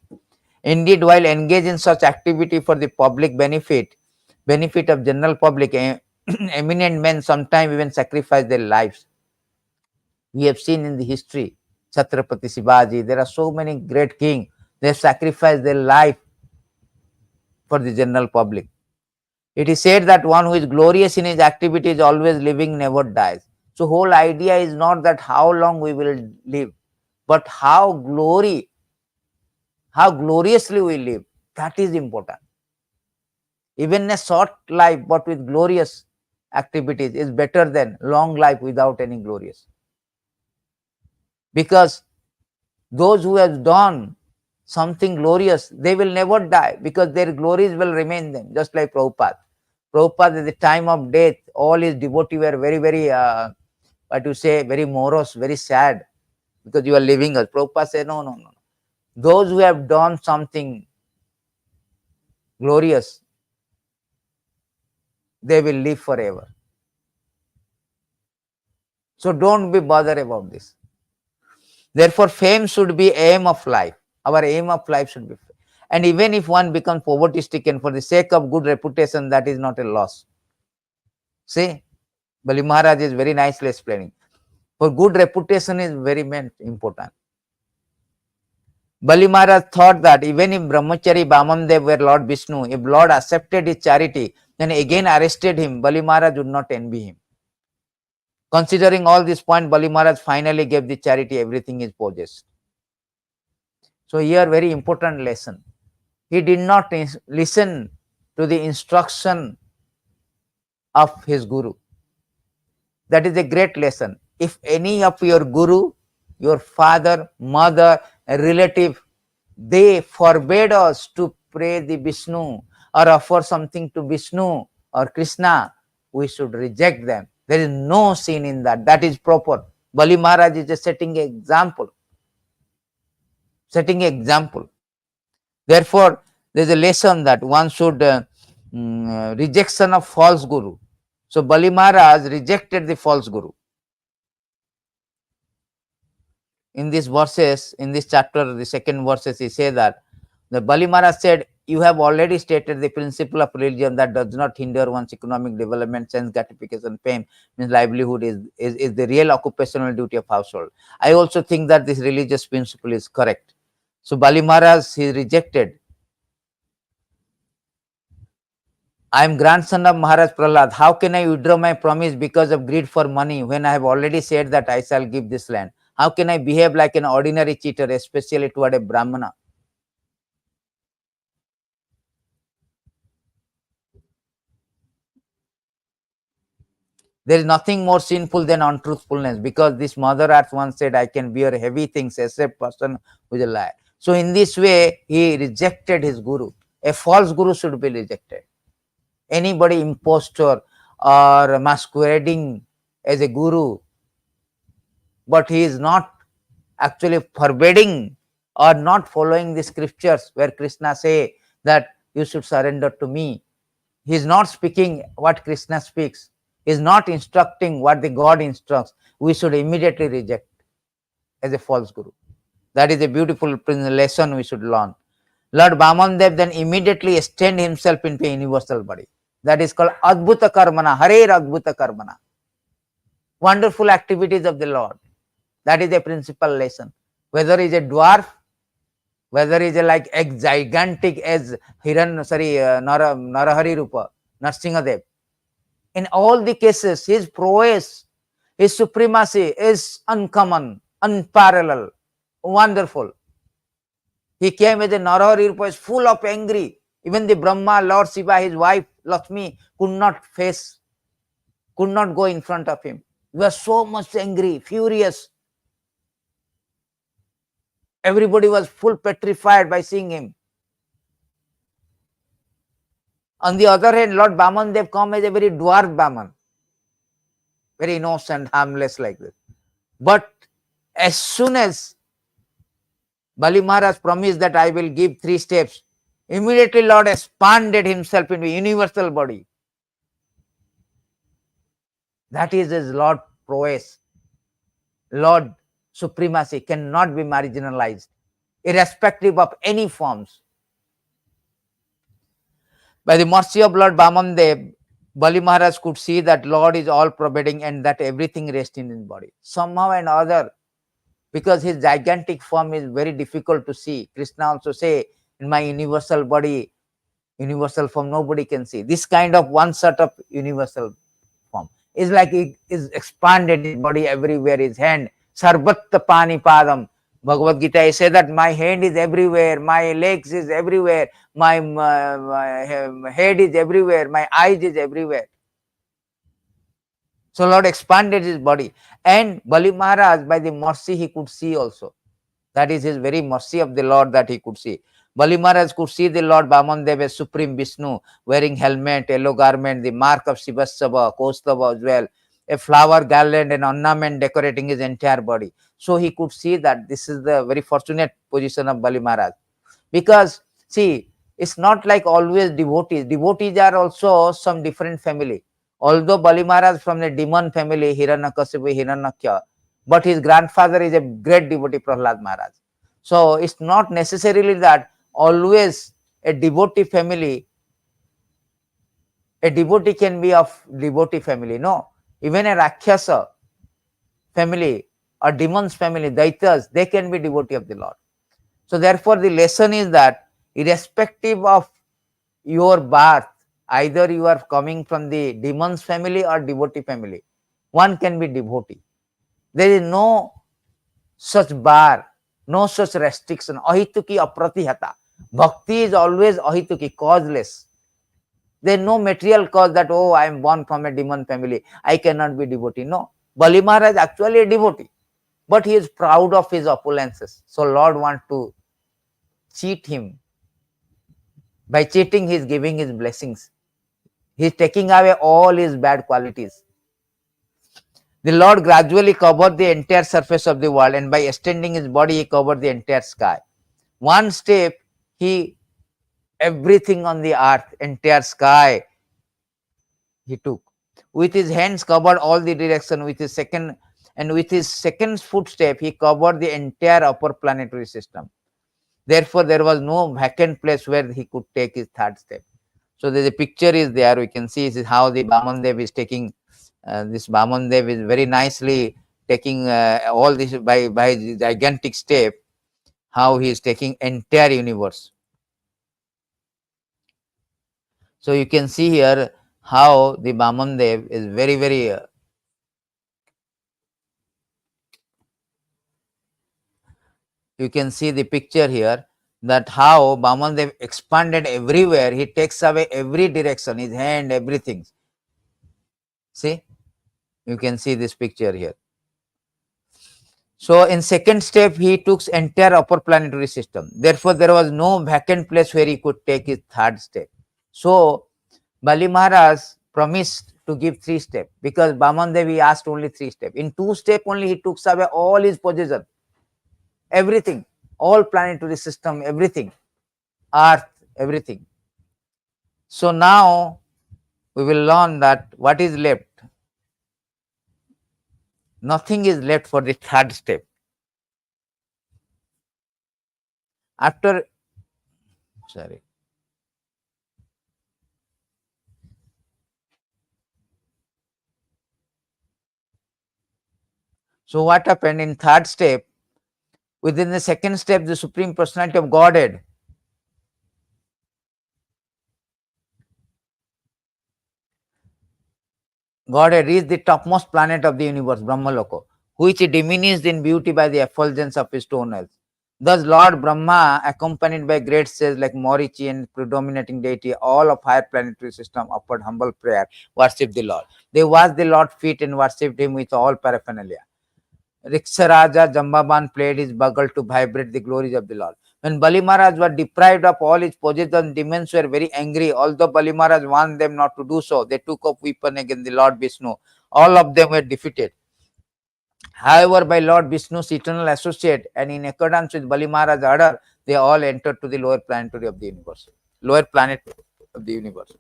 Indeed, while engaged in such activity for the public benefit of general public, eminent men sometimes even sacrifice their lives. We have seen in the history, Chhatrapati Shivaji, there are so many great kings, they have sacrificed their life for the general public. It is said that one who is glorious in his activity is always living, never dies. So whole idea is not that how long we will live, but how gloriously we live. That is important. Even a short life but with glorious activities is better than long life without any glorious. Because those who have done something glorious, they will never die because their glories will remain them, just like Prabhupada. Prabhupada at the time of death, all his devotees were very, very, very morose, very sad because you are leaving us. Prabhupada said, no. Those who have done something glorious, they will live forever. So don't be bothered about this. Therefore, fame should be aim of life. Our aim of life should be fame. And even if one becomes poverty-stricken for the sake of good reputation, that is not a loss. See, Bali Maharaj is very nicely explaining. For good reputation is very important. Bali Maharaj thought that even if Brahmachari Vāmanadeva were Lord Vishnu, if Lord accepted his charity, then again arrested him, Bali Maharaj would not envy him. Considering all this point, Bali Maharaj finally gave the charity everything he possessed. So here very important lesson. He did not listen to the instruction of his guru. That is a great lesson. If any of your guru, your father, mother, relative, they forbade us to pray the Vishnu or offer something to Vishnu or Krishna, we should reject them. There is no sin in that. That is proper. Bali Maharaj is just setting an example. Therefore, there is a lesson that one should rejection of false guru. So Bali Maharaj rejected the false guru. In these verses, in this chapter, the second verses, he says that the Bali Maharaj said, you have already stated the principle of religion that does not hinder one's economic development, sense gratification, fame, means livelihood is the real occupational duty of household. I also think that this religious principle is correct. So Bali Maharaj, he rejected. I am grandson of Maharaj Prahlad. How can I withdraw my promise because of greed for money when I have already said that I shall give this land? How can I behave like an ordinary cheater, especially toward a Brahmana? There is nothing more sinful than untruthfulness, because this Mother Earth once said, I can bear heavy things except person who is a liar. So in this way, he rejected his guru. A false guru should be rejected. Anybody impostor or masquerading as a guru, but he is not actually forbidding or not following the scriptures where Krishna say that you should surrender to me. He is not speaking what Krishna speaks. He is not instructing what the God instructs. We should immediately reject as a false guru. That is a beautiful lesson we should learn. Lord Vāmanadeva then immediately extend himself into a universal body. That is called adbhuta-karmaṇaḥ, harer adbhuta-karmaṇaḥ. Wonderful activities of the Lord. That is a principal lesson. Whether he is a dwarf, whether he is a like gigantic as Narahari Rupa, Narsingadev. In all the cases, his prowess, his supremacy is uncommon, unparalleled, wonderful. He came as a Narahari Rupa, is full of angry. Even the Brahma, Lord Shiva, his wife Lakshmi could not go in front of him. He was so much angry, furious. Everybody was full petrified by seeing him. On the other hand, Lord Vāmanadeva come as a very dwarf Brahman, very innocent, harmless like this. But as soon as Bali Maharaj promised that I will give 3 steps, immediately Lord expanded himself into a universal body. That is his Lord prowess. Lord supremacy cannot be marginalized, irrespective of any forms. By the mercy of Lord Vāmanadeva, Bali Maharaj could see that Lord is all pervading and that everything rests in his body. Somehow and other, because his gigantic form is very difficult to see. Krishna also say, in my universal body, universal form, nobody can see. This kind of one sort of universal form is like it is expanded his body everywhere, his hand, sarvatta pani padam. Bhagavad Gita, I say that my hand is everywhere, my legs is everywhere, my head is everywhere, my eyes is everywhere. So Lord expanded his body. And Bali Maharaj, by the mercy, he could see also. That is his very mercy of the Lord that he could see. Bali Maharaj could see the Lord Vāmanadeva as Supreme Vishnu, wearing helmet, yellow garment, the mark of Sivasava, Kaustava as well, a flower garland and ornament decorating his entire body. So he could see that this is the very fortunate position of Bali Maharaj. Because, see, it's not like always devotees. Devotees are also some different family. Although Bali Maharaj from the demon family, Hiranyakasipu, Hiranyakya, but his grandfather is a great devotee, Prahlad Maharaj. So it's not necessarily that always a devotee family, a devotee can be of devotee family. No, even a Rakshasa family or demons family, Daitas, they can be devotee of the Lord. So therefore the lesson is that irrespective of your birth, either you are coming from the demons family or devotee family, one can be devotee. There is no such bar, no such restriction. Ahituki apratihata. Bhakti is always ahituki, causeless. There is no material cause that, oh, I am born from a demon family, I cannot be devotee. No. Bali Maharaj is actually a devotee, but he is proud of his opulences. So Lord wants to cheat him. By cheating, he is giving his blessings. He is taking away all his bad qualities. The Lord gradually covered the entire surface of the world, and by extending his body, he covered the entire sky. One step, everything on the earth, entire sky, he took. With his hands covered all the direction, with his second footstep, he covered the entire upper planetary system. Therefore, there was no vacant place where he could take his 3rd step. So the picture is there. We can see this is how the Vāmanadeva is taking. This Vāmanadeva is very nicely taking all this by the gigantic step. How he is taking entire universe. So you can see here how the Vāmanadeva is very, very you can see the picture here, that how Vāmanadeva expanded everywhere. He takes away every direction, his hand, everything. See, you can see this picture here. So in 2nd step, he took entire upper planetary system. Therefore, there was no vacant place where he could take his 3rd step. So Bali Maharaj promised to give 3 steps, because Vāmanadeva asked only 3 steps. In 2 steps only, he took away all his possession, everything, all planetary system, everything, earth, everything. So now we will learn that what is left. Nothing is left for the third step. After, sorry. So what happened in third step? Within the second step, the Supreme Personality of Godhead reached the topmost planet of the universe, Brahmaloka, which diminished in beauty by the effulgence of his toenails. Thus, Lord Brahma, accompanied by great sages like Morichi and predominating deity, all of higher planetary system, offered humble prayer, worshipped the Lord. They washed the Lord's feet and worshipped him with all paraphernalia. Riksaraja Jambaban played his bugle to vibrate the glories of the Lord. When Bali Maharaj was deprived of all his possessions, demons were very angry. Although Bali Maharaj warned them not to do so, they took up weapon against the Lord Vishnu. All of them were defeated. However, by Lord Vishnu's eternal associate and in accordance with Bali Maharaj's order, they all entered to the lower planetary of the universe. Lower planet of the universe.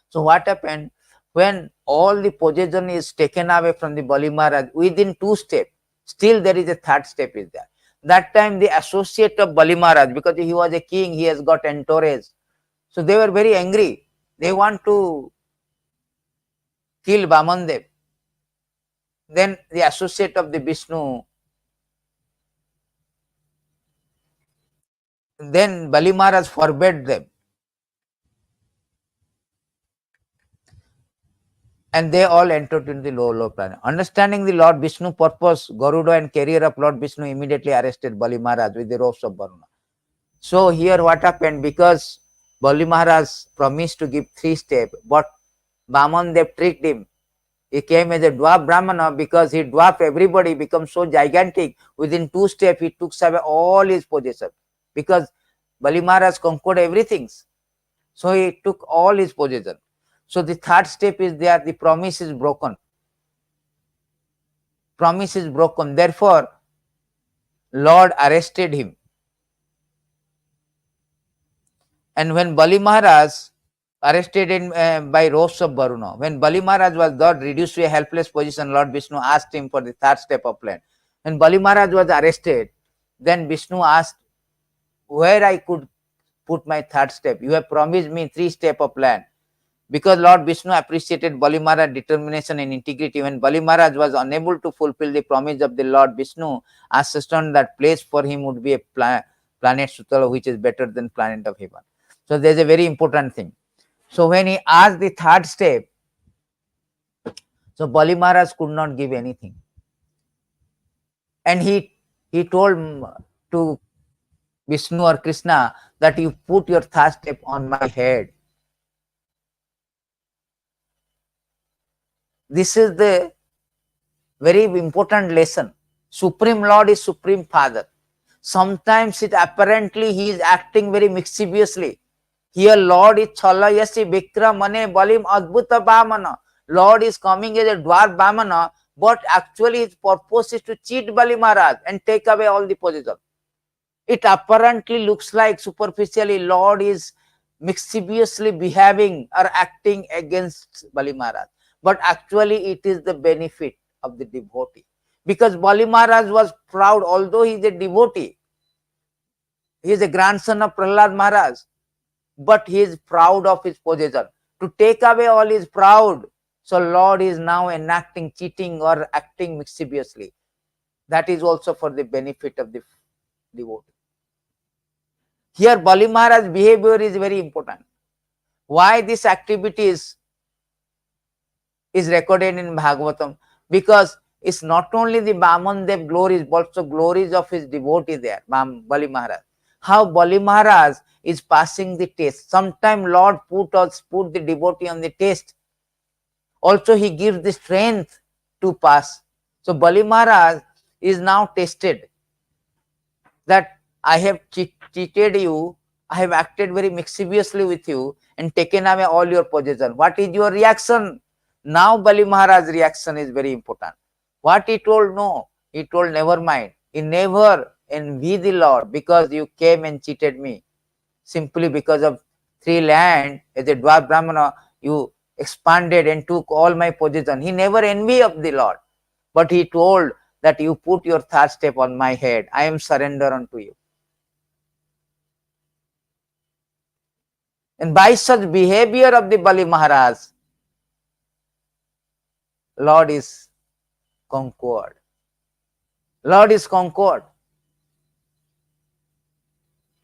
So what happened? When all the possession is taken away from the Bali Maharaj within 2 steps, still there is a third step is there. That time the associate of Bali Maharaj, because he was a king, he has got entourage. So they were very angry. They want to kill Vāmanadeva. Then the associate of the Vishnu, then Bali Maharaj forbade them. And they all entered into the low planet. Understanding the Lord Vishnu purpose, Garuda and carrier of Lord Vishnu immediately arrested Bali Maharaj with the ropes of Varuna. So here what happened, because Bali Maharaj promised to give 3 steps, but Vāmanadeva tricked him. He came as a dwarf Brahmana because he dwarfed everybody, become so gigantic. Within 2 steps, he took away all his possessions because Bali Maharaj conquered everything. So he took all his possessions. So the third step is there, the promise is broken. Promise is broken. Therefore, Lord arrested him. And when Bali Maharaj arrested in, by ropes of Varuna, when Bali Maharaj was thus reduced to a helpless position, Lord Vishnu asked him for the third step of plan. When Bali Maharaj was arrested, then Vishnu asked where I could put my third step. You have promised me 3 steps of plan. Because Lord Vishnu appreciated Bali Maharaj's determination and integrity, when Bali Maharaj was unable to fulfill the promise of the Lord Vishnu, ascertained that place for him would be a planet Sutala, which is better than planet of heaven. So there's a very important thing. So when he asked the third step, so Bali Maharaj could not give anything. And he told to Vishnu or Krishna that you put your third step on my head. This is the very important lesson. Supreme Lord is Supreme Father. Sometimes it apparently he is acting very mischievously. Here Lord is Chalayasi Vikramane Balim adbhuta-Vāmana. Lord is coming as a dwarf Vāmana, but actually his purpose is to cheat Bali Maharaj and take away all the possession. It apparently looks like superficially Lord is mischievously behaving or acting against Bali Maharaj. But actually it is the benefit of the devotee. Because Bali Maharaj was proud, although he is a devotee. He is a grandson of Prahlad Maharaj. But he is proud of his possession. To take away all his proud. So Lord is now enacting cheating or acting mischievously. That is also for the benefit of the devotee. Here Bali Maharaj's behavior is very important. Why this activity is recorded in Bhagavatam? Because it's not only the Vāmanadeva glories, but also glories of his devotee there, Bali Maharaj. How Bali Maharaj is passing the test. Sometimes Lord put the devotee on the test. Also he gives the strength to pass. So Bali Maharaj is now tested that I have cheated you, I have acted very mischievously with you and taken away all your possession. What is your reaction? Now Bali Maharaj's reaction is very important. What he told? No, he told never mind. He never envy the Lord because you came and cheated me. Simply because of 3 land as a dwarf Brahmana, you expanded and took all my position. He never envy of the Lord, but he told that you put your third step on my head. I am surrender unto you. And by such behavior of the Bali Maharaj, Lord is conquered. Lord is conquered.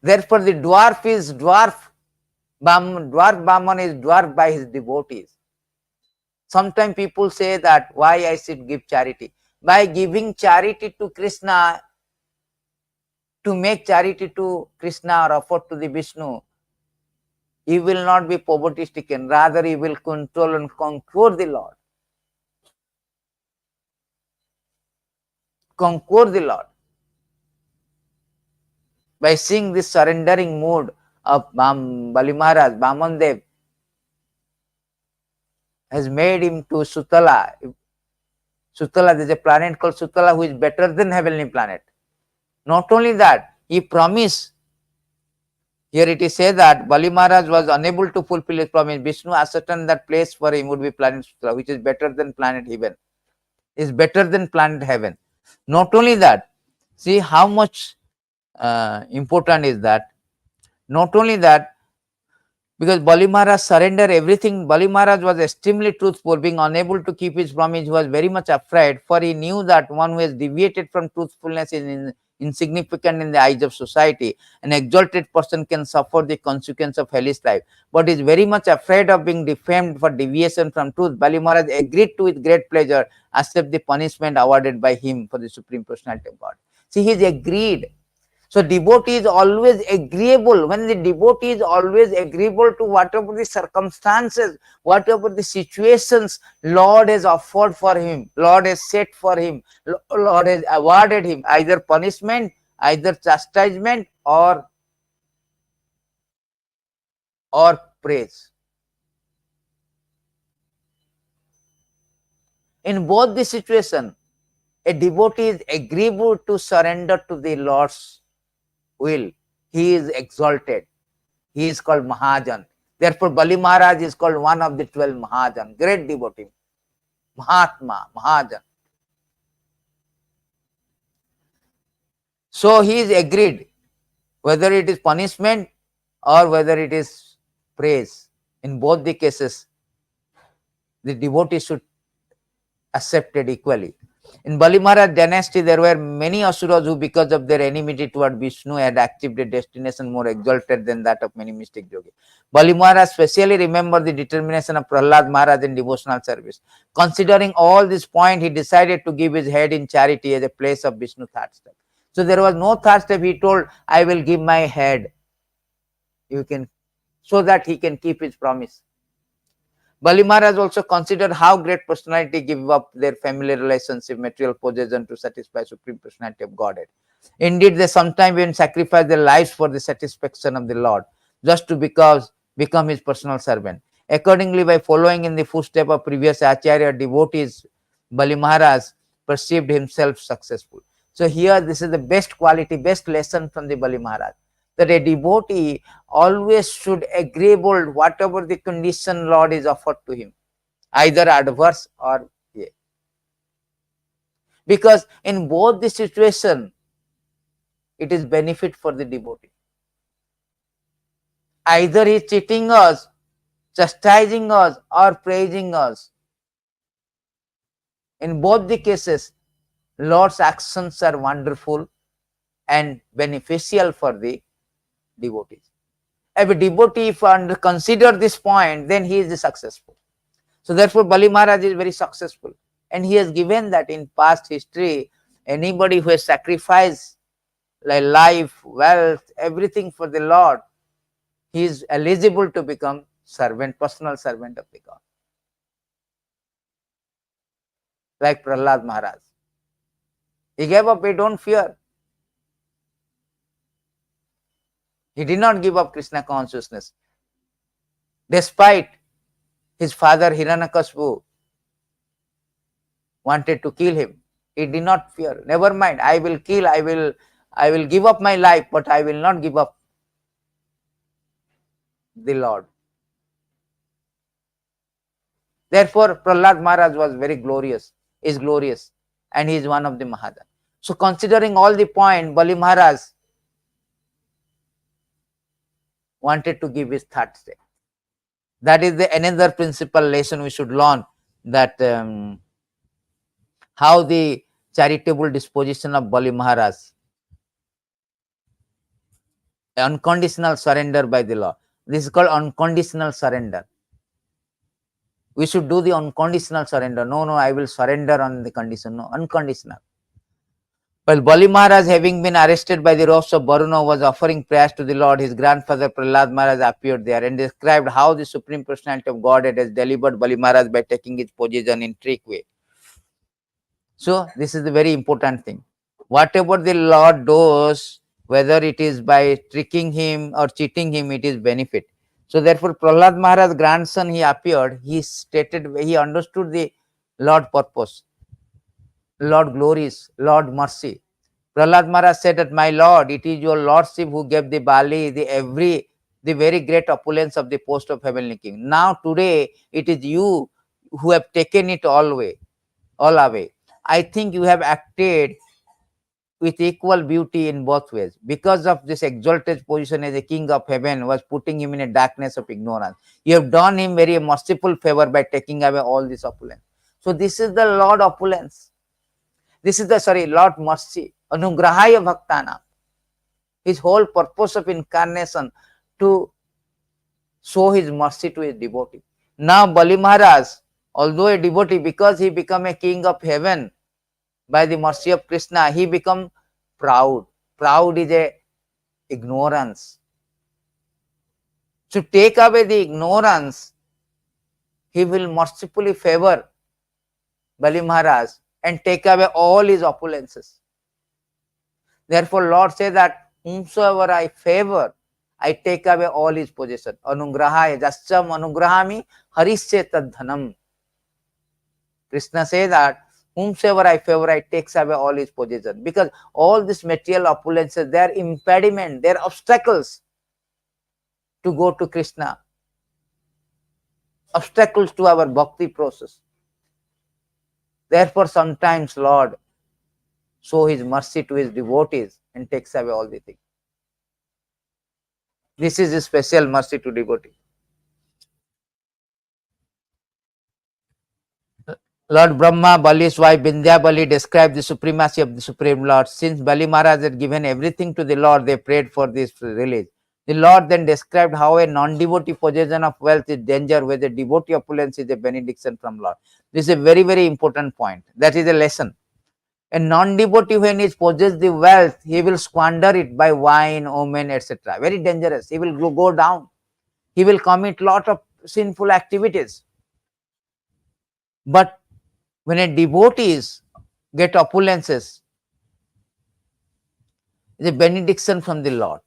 Therefore, the dwarf is dwarf. Dwarf Brahman is dwarf by his devotees. Sometimes people say that why I should give charity. By giving charity to Krishna, to make charity to Krishna or offer to the Vishnu, he will not be poverty stricken. Rather, he will control and conquer the Lord. Conquer the Lord. By seeing this surrendering mood of Bali Maharaj, Vāmanadeva has made him to Sutala. Sutala, there is a planet called Sutala who is better than heavenly planet. Not only that, he promised. Here it is said that Bali Maharaj was unable to fulfill his promise. Vishnu ascertained that place for him would be planet Sutala, which is better than planet heaven. Is better than planet heaven. Not only that, see how much important is that. Not only that, because Bali Maharaj surrendered everything. Bali Maharaj was extremely truthful, being unable to keep his promise. He was very much afraid, for he knew that one who has deviated from truthfulness is insignificant in the eyes of society. An exalted person can suffer the consequence of hellish life, but is very much afraid of being defamed for deviation from truth. Bali Maharaj agreed to with great pleasure accept the punishment awarded by him for the Supreme Personality of God. See, he is agreed. So devotee is always agreeable. When the devotee is always agreeable to whatever the circumstances, whatever the situations Lord has offered for him, Lord has set for him, Lord has awarded him either punishment, either chastisement or praise. In both the situation, a devotee is agreeable to surrender to the Lord's will. He is exalted. He is called Mahajan. Therefore, Bali Maharaj is called one of the 12 Mahajan, great devotee, Mahatma, Mahajan. So he is agreed, whether it is punishment or whether it is praise. In both the cases, the devotee should accept it equally. In Bali Maharaj dynasty, there were many asuras who, because of their enmity toward Vishnu, had achieved a destination more exalted than that of many mystic yogis. Bali Maharaj specially remembered the determination of Prahlad Maharaj in devotional service. Considering all this point, he decided to give his head in charity as a place of Vishnu third step. So there was no third step. He told, I will give my head. You can, so that he can keep his promise. Bali Maharaj also considered how great personality give up their family relationship, material possession to satisfy Supreme Personality of Godhead. Indeed, they sometimes even sacrifice their lives for the satisfaction of the Lord, just to become his personal servant. Accordingly, by following in the footsteps of previous Acharya devotees, Bali Maharaj perceived himself successful. So here, this is the best quality, best lesson from the Bali Maharaj, that a devotee always should agreeable whatever the condition Lord is offered to him, either adverse or yeah. Because in both the situation, it is benefit for the devotee. Either he is cheating us, chastising us, or praising us. In both the cases, Lord's actions are wonderful and beneficial for the devotees. If a devotee, if consider this point, then he is successful. So therefore, Bali Maharaj is very successful. And he has given that in past history, anybody who has sacrificed like life, wealth, everything for the Lord, he is eligible to become servant, personal servant of the God. Like Prahlad Maharaj. He gave up, he don't fear. He did not give up Krishna consciousness. Despite his father Hiranyakashipu wanted to kill him, he did not fear. Never mind, I will kill, I will give up my life, but I will not give up the Lord. Therefore, Prahlad Maharaj was very glorious, is glorious, and he is one of the Mahadana. So, considering all the point, Bali Maharaj wanted to give his third step. That is the another principal lesson we should learn, that how the charitable disposition of Bali Maharaj, unconditional surrender by the Lord. This is called unconditional surrender. We should do the unconditional surrender. No, I will surrender on the condition. No, unconditional. Well, Bali Maharaj, having been arrested by the wrath of Varuna, was offering prayers to the Lord. His grandfather Prahlad Maharaj appeared there and described how the Supreme Personality of Godhead has delivered Bali Maharaj by taking his position in trick way. So, this is the very important thing. Whatever the Lord does, whether it is by tricking him or cheating him, it is benefit. So, therefore, Prahlad Maharaj's grandson, he appeared, he stated, he understood the Lord purpose, Lord glories, Lord mercy. Prahlad Maharaj said that, my Lord, it is your Lordship who gave the Bali the very great opulence of the post of heavenly king. Now today it is you who have taken it all away. I think you have acted with equal beauty in both ways. Because of this exalted position as a king of heaven was putting him in a darkness of ignorance. You have done him very merciful favor by taking away all this opulence. So this is the Lord opulence. This is the, Lord mercy. Anugrahaya bhaktana. His whole purpose of incarnation to show his mercy to his devotee. Now Bali Maharaj, although a devotee, because he became a king of heaven by the mercy of Krishna, he become proud. Proud is a ignorance. To take away the ignorance, he will mercifully favor Bali Maharaj and take away all his opulences. Therefore, Lord says that whomsoever I favor, I take away all his possession. Anugrahaya jasyam anugrahami harisya tad dhanam. Krishna says that whomsoever I favor, I takes away all his possession. Because all these material opulences, they are impediment, they are obstacles to go to Krishna. Obstacles to our bhakti process. Therefore, sometimes Lord show his mercy to his devotees and takes away all the things. This is a special mercy to devotee. Lord Brahma, Bali's wife Vindhya Bali described the supremacy of the Supreme Lord. Since Bali Maharaj had given everything to the Lord, they prayed for this release. The Lord then described how a non-devotee possession of wealth is danger, where the devotee opulence is a benediction from Lord. This is a very, very important point. That is a lesson. A non-devotee, when he possesses the wealth, he will squander it by wine, women, etc. Very dangerous. He will go down. He will commit lot of sinful activities. But when a devotees get opulences, it's a benediction from the Lord.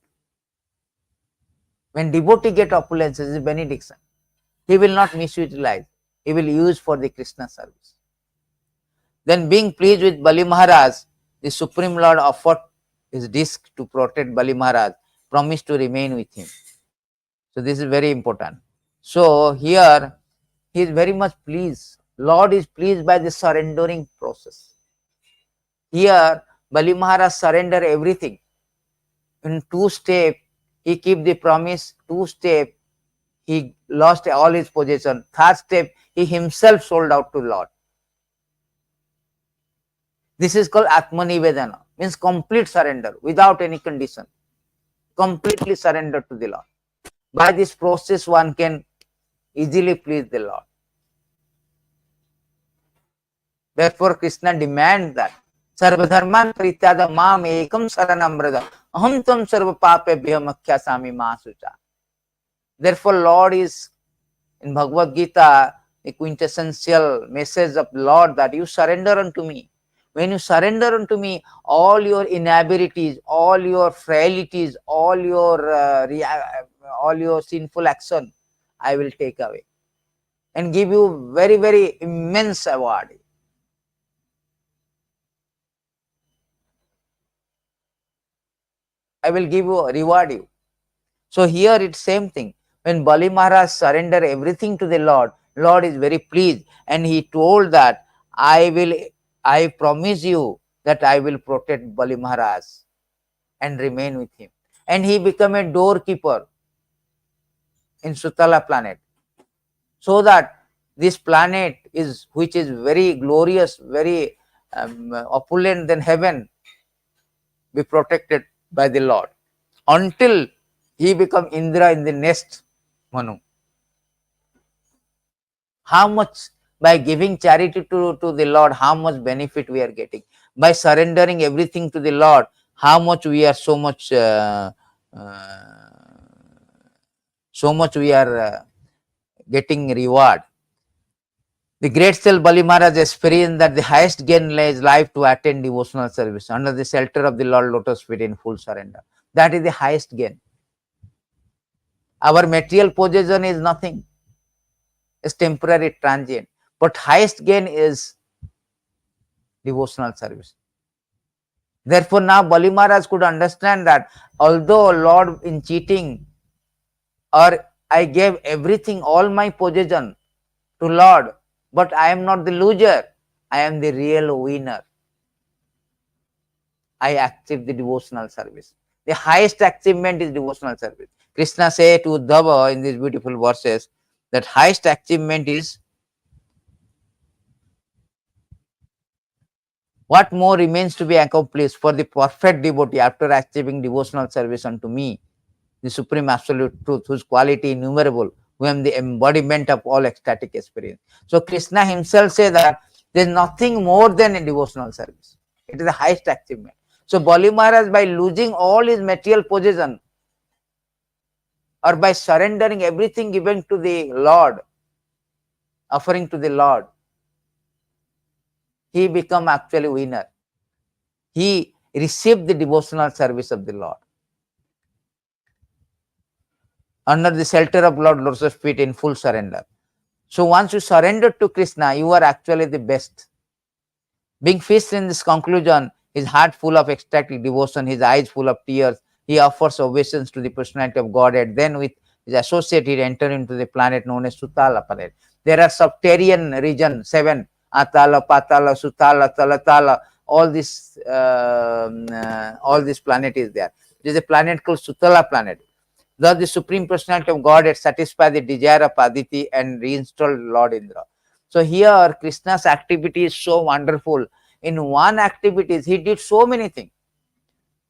When devotee get opulences, it's a benediction. He will not misutilize. He will use for the Krishna service. Then, being pleased with Bali Maharaj, the Supreme Lord offered his disc to protect Bali Maharaj, promised to remain with him. So this is very important. So here he is very much pleased. Lord is pleased by the surrendering process. Here Bali Maharaj surrender everything. In 2 steps, he keep the promise. 2 steps, he lost all his possession. 3rd step, he himself sold out to Lord. This is called Atmanivedana, means complete surrender without any condition. Completely surrender to the Lord. By this process, one can easily please the Lord. Therefore, Krishna demands that sarvadharman parityada mam ekam saranam brada aham tam sarva papebhyo makhyasami ma sucha. Therefore, Lord is in Bhagavad Gita, the quintessential message of Lord, that you surrender unto me. When you surrender unto me, all your inabilities, all your frailties, all your sinful action, I will take away and give you very, very immense award. I will give you, reward you. So here it's same thing. When Bali Maharaj surrender everything to the Lord, Lord is very pleased, and he told that I promise you that I will protect Bali Maharaj and remain with him. And he became a doorkeeper in Sutala planet, so that this planet is, which is very glorious, very opulent than heaven, be protected by the Lord until he become Indra in the next Manu. How much, by giving charity to the Lord, how much benefit we are getting. By surrendering everything to the Lord, how much we are so much we are getting reward. The great self Bali Maharaj experienced that the highest gain lies life to attend devotional service under the shelter of the Lord Lotus feet in full surrender. That is the highest gain. Our material possession is nothing. It's temporary, transient. But highest gain is devotional service. Therefore, now Bali Maharaj could understand that although Lord in cheating, or I gave everything, all my possession to Lord, but I am not the loser. I am the real winner. I achieve the devotional service. The highest achievement is devotional service. Krishna said to Uddhava in these beautiful verses that highest achievement is, what more remains to be accomplished for the perfect devotee after achieving devotional service unto me, the supreme absolute truth, whose quality innumerable, who am the embodiment of all ecstatic experience. So Krishna himself says that there is nothing more than a devotional service. It is the highest achievement. So Bali Maharaj, by losing all his material possession, or by surrendering everything given to the Lord, offering to the Lord, he become actually winner. He received the devotional service of the Lord under the shelter of Lord Lotus feet in full surrender. So once you surrender to Krishna, you are actually the best. Being fixed in this conclusion, his heart full of ecstatic devotion, his eyes full of tears, he offers obeisance to the personality of Godhead. Then with his associate, he entered into the planet known as Sutala planet. There are subterranean region, 7, Atala, Patala, Sutala, Talatala, all this planet is there. There is a planet called Sutala planet. Thus the Supreme Personality of Godhead satisfied the desire of Aditi and reinstalled Lord Indra. So here Krishna's activity is so wonderful. In one activity, he did so many things.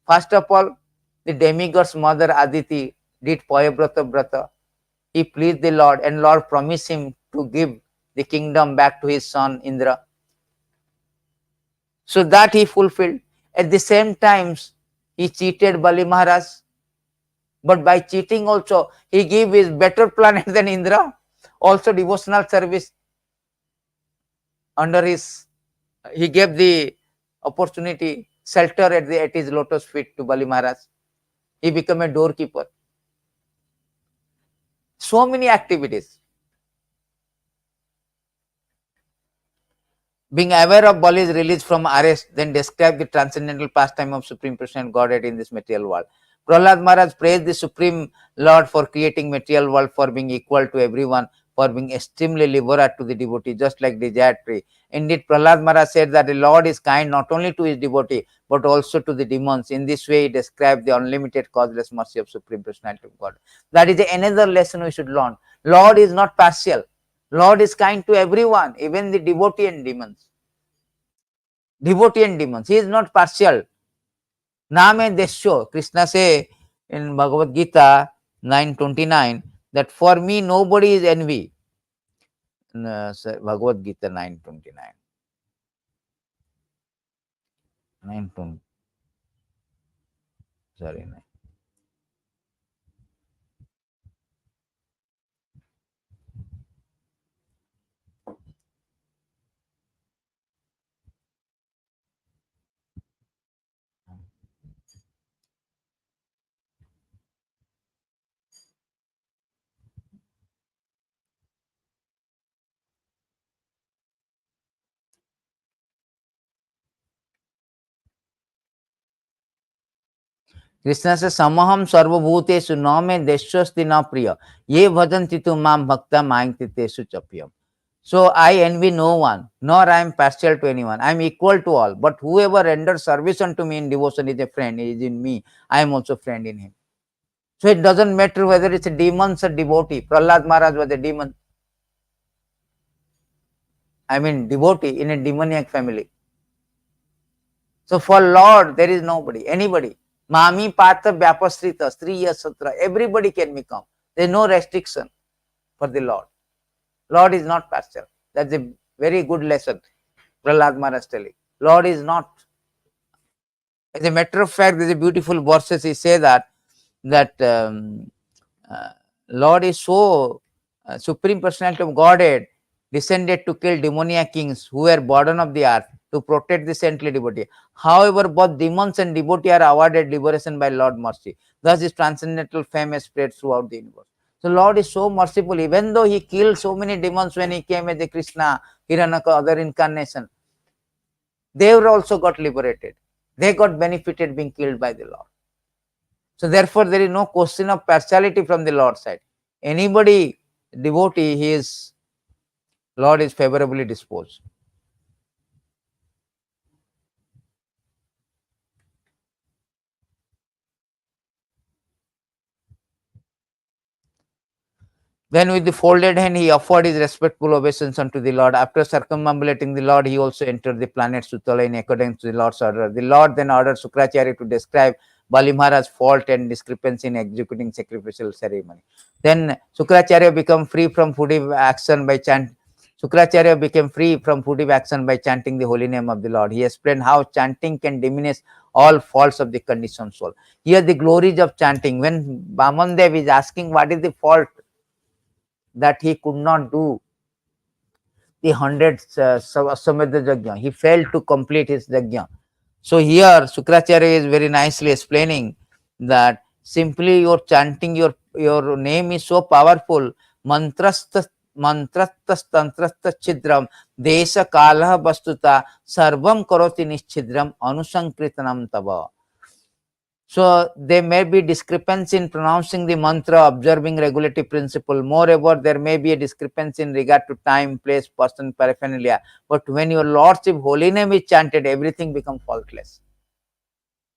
First of all, the demigod's mother Aditi did Payabrata Brata. He pleased the Lord, and Lord promised him to give the kingdom back to his son Indra. So that he fulfilled. At the same time, he cheated Bali Maharaj. But by cheating also, he gave his better planet than Indra. Also devotional service under his, he gave the opportunity, shelter at his lotus feet to Bali Maharaj. He became a doorkeeper. So many activities. Being aware of Bali's release from arrest, then describe the transcendental pastime of Supreme Personality Godhead in this material world. Prahlad Maharaj praised the Supreme Lord for creating material world, for being equal to everyone, for being extremely liberal to the devotee, just like the desired tree. Indeed, Prahlad Maharaj said that the Lord is kind not only to his devotee, but also to the demons. In this way, he described the unlimited causeless mercy of Supreme Personality of God. That is another lesson we should learn. Lord is not partial. Lord is kind to everyone, even the devotee and demons. Devotee and demons. He is not partial. Name Desho. Krishna say in Bhagavad Gita 9:29 that for me nobody is envy. Bhagavad Gita 9:29. 9:20. Sorry. Krishna says, Samaham sarvabhutesu na me deshwasti na priya. Ye bhajanti tu mam bhakta mayanti tesu chapyam. So I envy no one, nor I am partial to anyone. I am equal to all. But whoever renders service unto me in devotion is a friend, he is in me. I am also friend in him. So it doesn't matter whether it's a demon or devotee. Prahlad Maharaj was a demon. I mean devotee in a demoniac family. So for Lord, there is nobody, anybody. Mami Patha Vyapasrita, Striya Satra, everybody can become. There is no restriction for the Lord. Lord is not partial. That's a very good lesson. Prahlad Maharaj telling. Lord is not. As a matter of fact, there is a beautiful verses he say that uh, Lord is so Supreme Personality of Godhead descended to kill demoniac kings who were burden of the earth to protect the saintly devotee. However, both demons and devotee are awarded liberation by Lord mercy. Thus, his transcendental fame has spread throughout the universe. So, Lord is so merciful. Even though he killed so many demons when he came as a Krishna, Hiranaka, other incarnation, they were also got liberated. They got benefited being killed by the Lord. So therefore, there is no question of partiality from the Lord's side. Anybody devotee, his Lord is favorably disposed. Then with the folded hand, he offered his respectful obeisance unto the Lord. After circumambulating the Lord, he also entered the planet Sutala in accordance to the Lord's order. The Lord then ordered Sukracharya to describe Bali Maharaj's fault and discrepancy in executing sacrificial ceremony. Then Sukracharya became free from foodive action by chanting. Sukracharya became free from foodive action by chanting the holy name of the Lord. He explained how chanting can diminish all faults of the conditioned soul. Here the glories of chanting. When Vāmanadeva is asking what is the fault that he could not do the 100 Samedha Yajna. He failed to complete his Yajna. So here Sukracharya is very nicely explaining that simply your chanting, your name is so powerful. Mantrastha tantrastha chidram desha kala vastuta sarvam karoti nischidram anusankritanam tava. So there may be discrepancy in pronouncing the mantra, observing regulative principle. Moreover, there may be a discrepancy in regard to time, place, person, paraphernalia. But when your Lordship holy name is chanted, everything becomes faultless.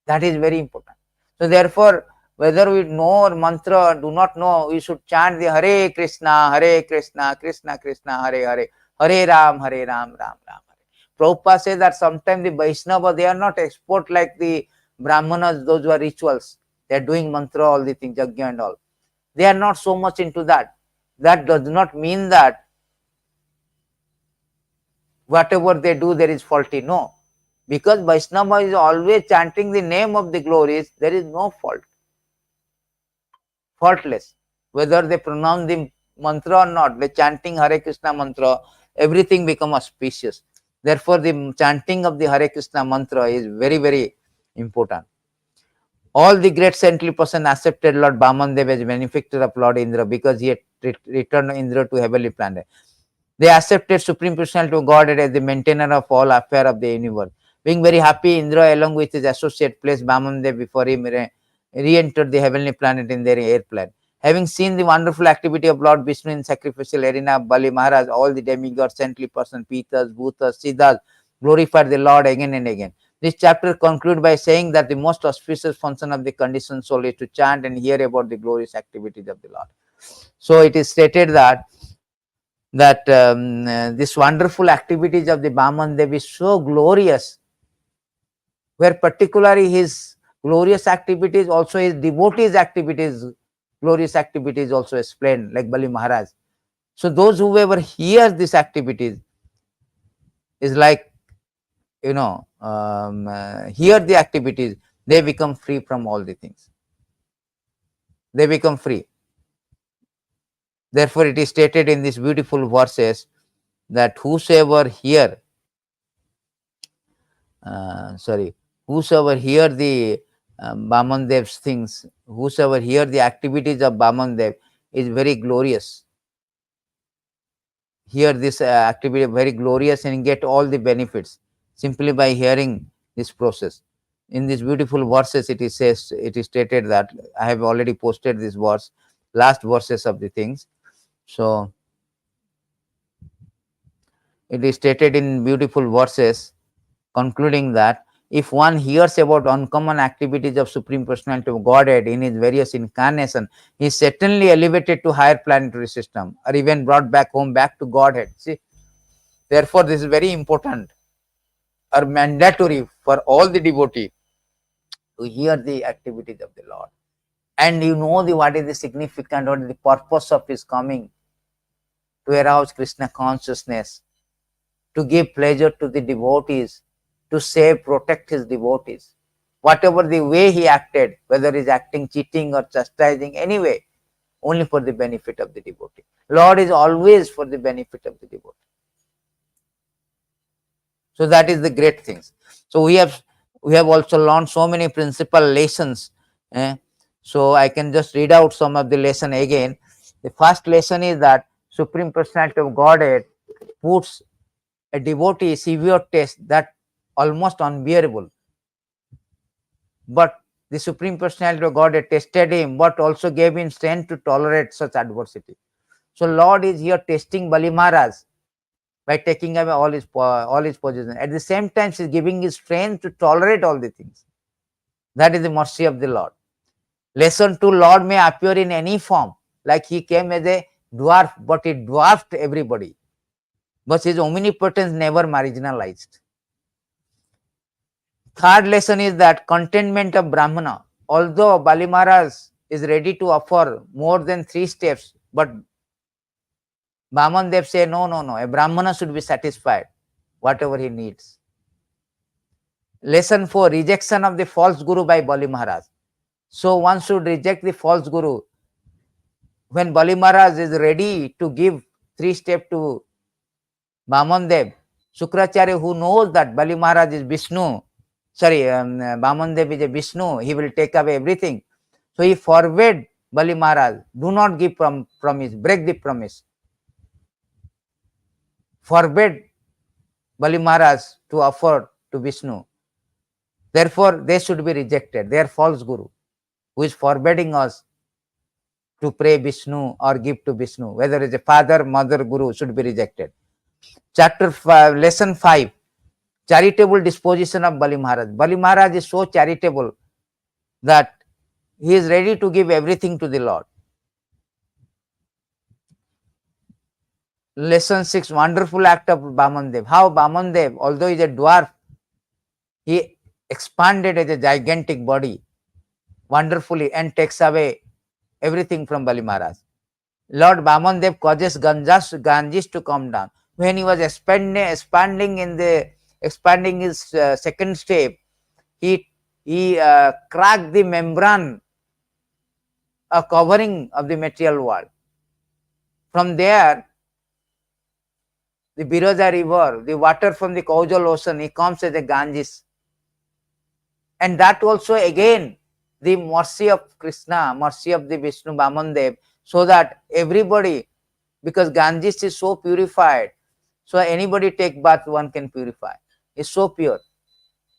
That is very important. So therefore, whether we know or mantra or do not know, we should chant the Hare Krishna, Krishna Krishna, Hare Hare, Hare Ram, Ram Ram. Prabhupada says that sometimes the Vaishnava, they are not expert like the Brahmanas, those who are rituals. They are doing mantra, all the things, yajna and all. They are not so much into that. That does not mean that whatever they do, there is faulty. No. Because Vaishnava is always chanting the name of the glories, there is no fault. Faultless. Whether they pronounce the mantra or not, they chanting Hare Krishna mantra, everything becomes auspicious. Therefore, the chanting of the Hare Krishna mantra is very, very important. All the great saintly person accepted Lord Vāmanadeva as benefactor of Lord Indra because he had returned Indra to heavenly planet. They accepted Supreme Personality of Godhead as the maintainer of all affairs of the universe. Being very happy, Indra along with his associate placed Vāmanadeva before him re-entered the heavenly planet in their airplane. Having seen the wonderful activity of Lord Vishnu in sacrificial arena of Bali Maharaj, all the demigods, saintly persons, Pitas, Bhutas, Siddhas glorified the Lord again and again. This chapter concludes by saying that the most auspicious function of the conditioned soul is to chant and hear about the glorious activities of the Lord. So it is stated that this wonderful activities of the Vāmanadeva is so glorious, where particularly his glorious activities, also his devotees' activities, glorious activities also explained, like Bali Maharaj. So those whoever hears these activities is like, hear the activities, they become free from all the things. They become free. Therefore, it is stated in these beautiful verses that whosoever hear, whosoever hear the Vāmanadev's things, whosoever hear the activities of Vāmanadev is very glorious. Hear this activity very glorious and get all the benefits simply by hearing this process. In these beautiful verses, it is stated that I have already posted this verse, last verses of the things. So it is stated in beautiful verses, concluding that if one hears about uncommon activities of Supreme Personality of Godhead in his various incarnations, he is certainly elevated to higher planetary system or even brought back home, back to Godhead. See, therefore, this is very important or mandatory for all the devotee to hear the activities of the Lord. And you know what is the significance, what is the purpose of his coming, to arouse Krishna consciousness, to give pleasure to the devotees, to save, protect his devotees. Whatever the way he acted, whether he is acting cheating or chastising, anyway, only for the benefit of the devotee. Lord is always for the benefit of the devotee. So that is the great things. So we have also learned so many principal lessons. So I can just read out some of the lesson again. The first lesson is that Supreme Personality of Godhead puts a devotee severe test that almost unbearable. But the Supreme Personality of Godhead tested him, but also gave him strength to tolerate such adversity. So Lord is here testing Bali Maharaj by taking away all his possessions. At the same time, he is giving his strength to tolerate all the things. That is the mercy of the Lord. Lesson 2, Lord may appear in any form, like he came as a dwarf, but he dwarfed everybody. But his omnipotence never marginalized. Third lesson is that contentment of Brahmana. Although Bali Maharaj is ready to offer more than 3 steps, but Vāmanadeva say, no, a Brahmana should be satisfied, whatever he needs. Lesson 4, rejection of the false guru by Bali Maharaj. So one should reject the false guru. When Bali Maharaj is ready to give 3 steps to Vāmanadeva, Shukracharya, who knows that Bali Maharaj is Vishnu, Vāmanadeva is a Vishnu, he will take away everything. So he forbade Bali Maharaj, do not give promise, break the promise. Forbade Bali Maharaj to offer to Vishnu. Therefore, they should be rejected. They are false guru, who is forbidding us to pray Vishnu or give to Vishnu. Whether it's a father, mother, guru, should be rejected. Chapter 5, lesson 5, charitable disposition of Bali Maharaj. Bali Maharaj is so charitable that he is ready to give everything to the Lord. Lesson 6, wonderful act of Vāmanadeva. How Vāmanadeva, although he is a dwarf, he expanded as a gigantic body wonderfully and takes away everything from Bali Maharaj. Lord Vāmanadeva causes Ganges to come down. When he was expanding his second step, he cracked the membrane, a covering of the material world. From there, the Biroja river, the water from the causal ocean, it comes as a Ganges. And that also again, the mercy of Krishna, mercy of the Vishnu Vāmanadeva, so that everybody, because Ganges is so purified, so anybody take bath, one can purify. It's so pure.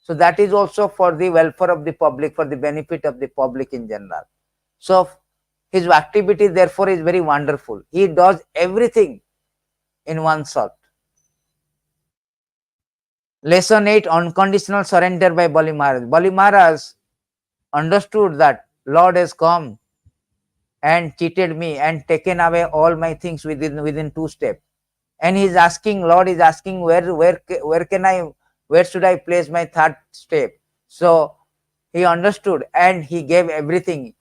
So that is also for the welfare of the public, for the benefit of the public in general. So his activity therefore is very wonderful. He does everything in one shot. Lesson 8, unconditional surrender by Bali Maharaj. Bali Maharaj understood that Lord has come and cheated me and taken away all my things within 2 steps. And he is asking, Lord is asking, where should I place my 3rd step? So he understood and he gave everything,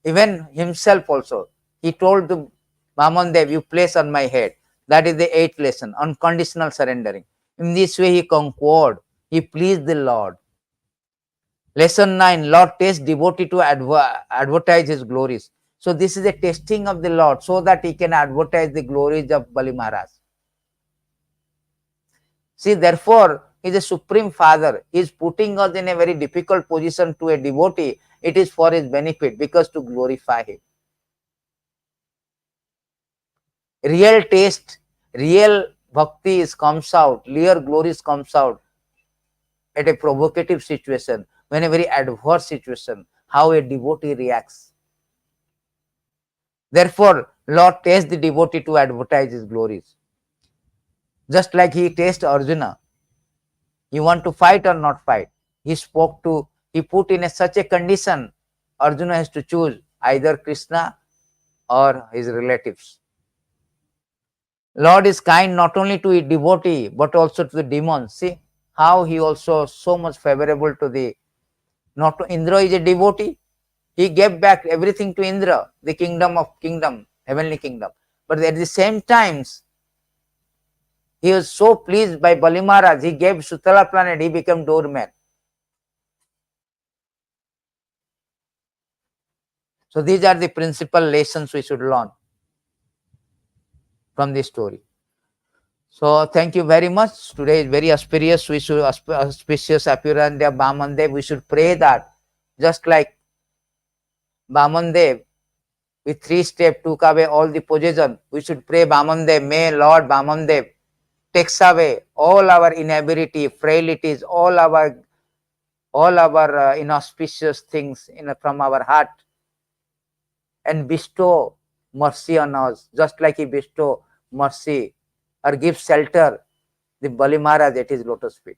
even himself also. He told to Vāmanadeva, you place on my head. That is the 8th lesson, unconditional surrendering. In this way he conquered, he pleased the Lord. Lesson 9, Lord tests devotee to advertise his glories. So this is a testing of the Lord so that he can advertise the glories of Bali Maharaj. See, therefore, he is a Supreme Father. He is putting us in a very difficult position to a devotee. It is for his benefit, because to glorify him. Real taste, real bhakti comes out, real glories comes out at a provocative situation, when a very adverse situation, how a devotee reacts. Therefore, Lord tests the devotee to advertise his glories. Just like he tested Arjuna. You want to fight or not fight? He put in such a condition, Arjuna has to choose either Krishna or his relatives. Lord is kind not only to a devotee, but also to the demons. See how he also so much favorable to the, not to Indra is a devotee. He gave back everything to Indra, the kingdom, heavenly kingdom. But at the same times, he was so pleased by Bali Maharaj, he gave Sutala planet, he became doorman. So these are the principal lessons we should learn from this story. So thank you very much. Today is very auspicious. We should auspicious appearance of Vāmanadeva. We should pray that just like Vāmanadeva with 3 steps took away all the possession. We should pray Vāmanadeva, may Lord Vāmanadeva takes away all our inability, frailties, all our inauspicious things from our heart, and bestow mercy on us, just like he bestow mercy or give shelter the Bali Maharaj at his lotus feet.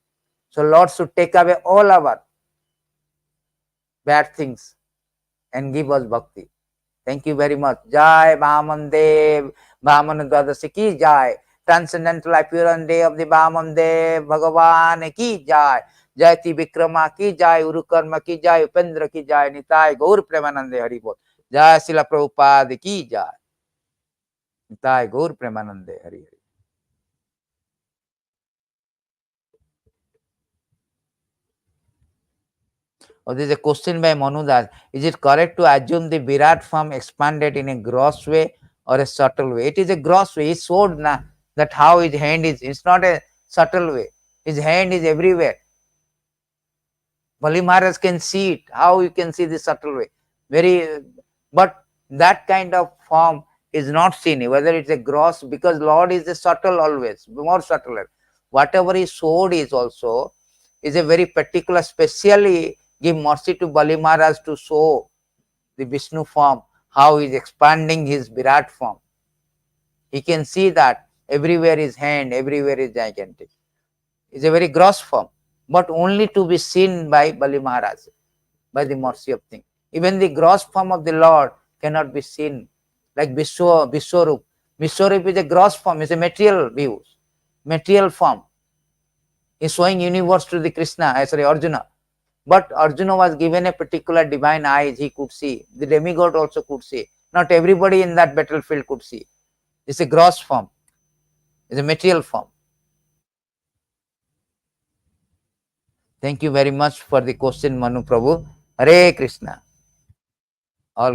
So Lord should take away all our bad things and give us bhakti. Thank you very much. Jai Vāmanadeva, Vāmanadeva ki jai. Transcendental appearance day of the Vāmanadeva Bhagavan ki jai. Yāti Vikrama ki jai, Urukarma ki jai, Upendra ki jai, Nitai Gaur Premanande Haribol. Jai Srila Prabhupada ki jai. Nitai Gaur Premanande Hari Hari. Oh, there is a question by Manudas. Is it correct to assume the Virat form expanded in a gross way or a subtle way? It is a gross way. He showed that how his hand is. It's not a subtle way. His hand is everywhere. Bali Maharaj can see it. How you can see the subtle way? But that kind of form is not seen, whether it's a gross, because Lord is a subtle always, more subtle. Whatever he showed is also is a very particular, specially give mercy to Bali Maharaj to show the Vishnu form, how he is expanding his Virat form. He can see that everywhere is hand, everywhere is gigantic. It's a very gross form, but only to be seen by Bali Maharaj, by the mercy of things. Even the gross form of the Lord cannot be seen, like Vishwarup. Vishwarup is a gross form, it's a material view, material form. He is showing universe to the Arjuna. But Arjuna was given a particular divine eyes, he could see. The demigod also could see. Not everybody in that battlefield could see. It's a gross form. It's a material form. Thank you very much for the question, Manu Prabhu. Hare Krishna. All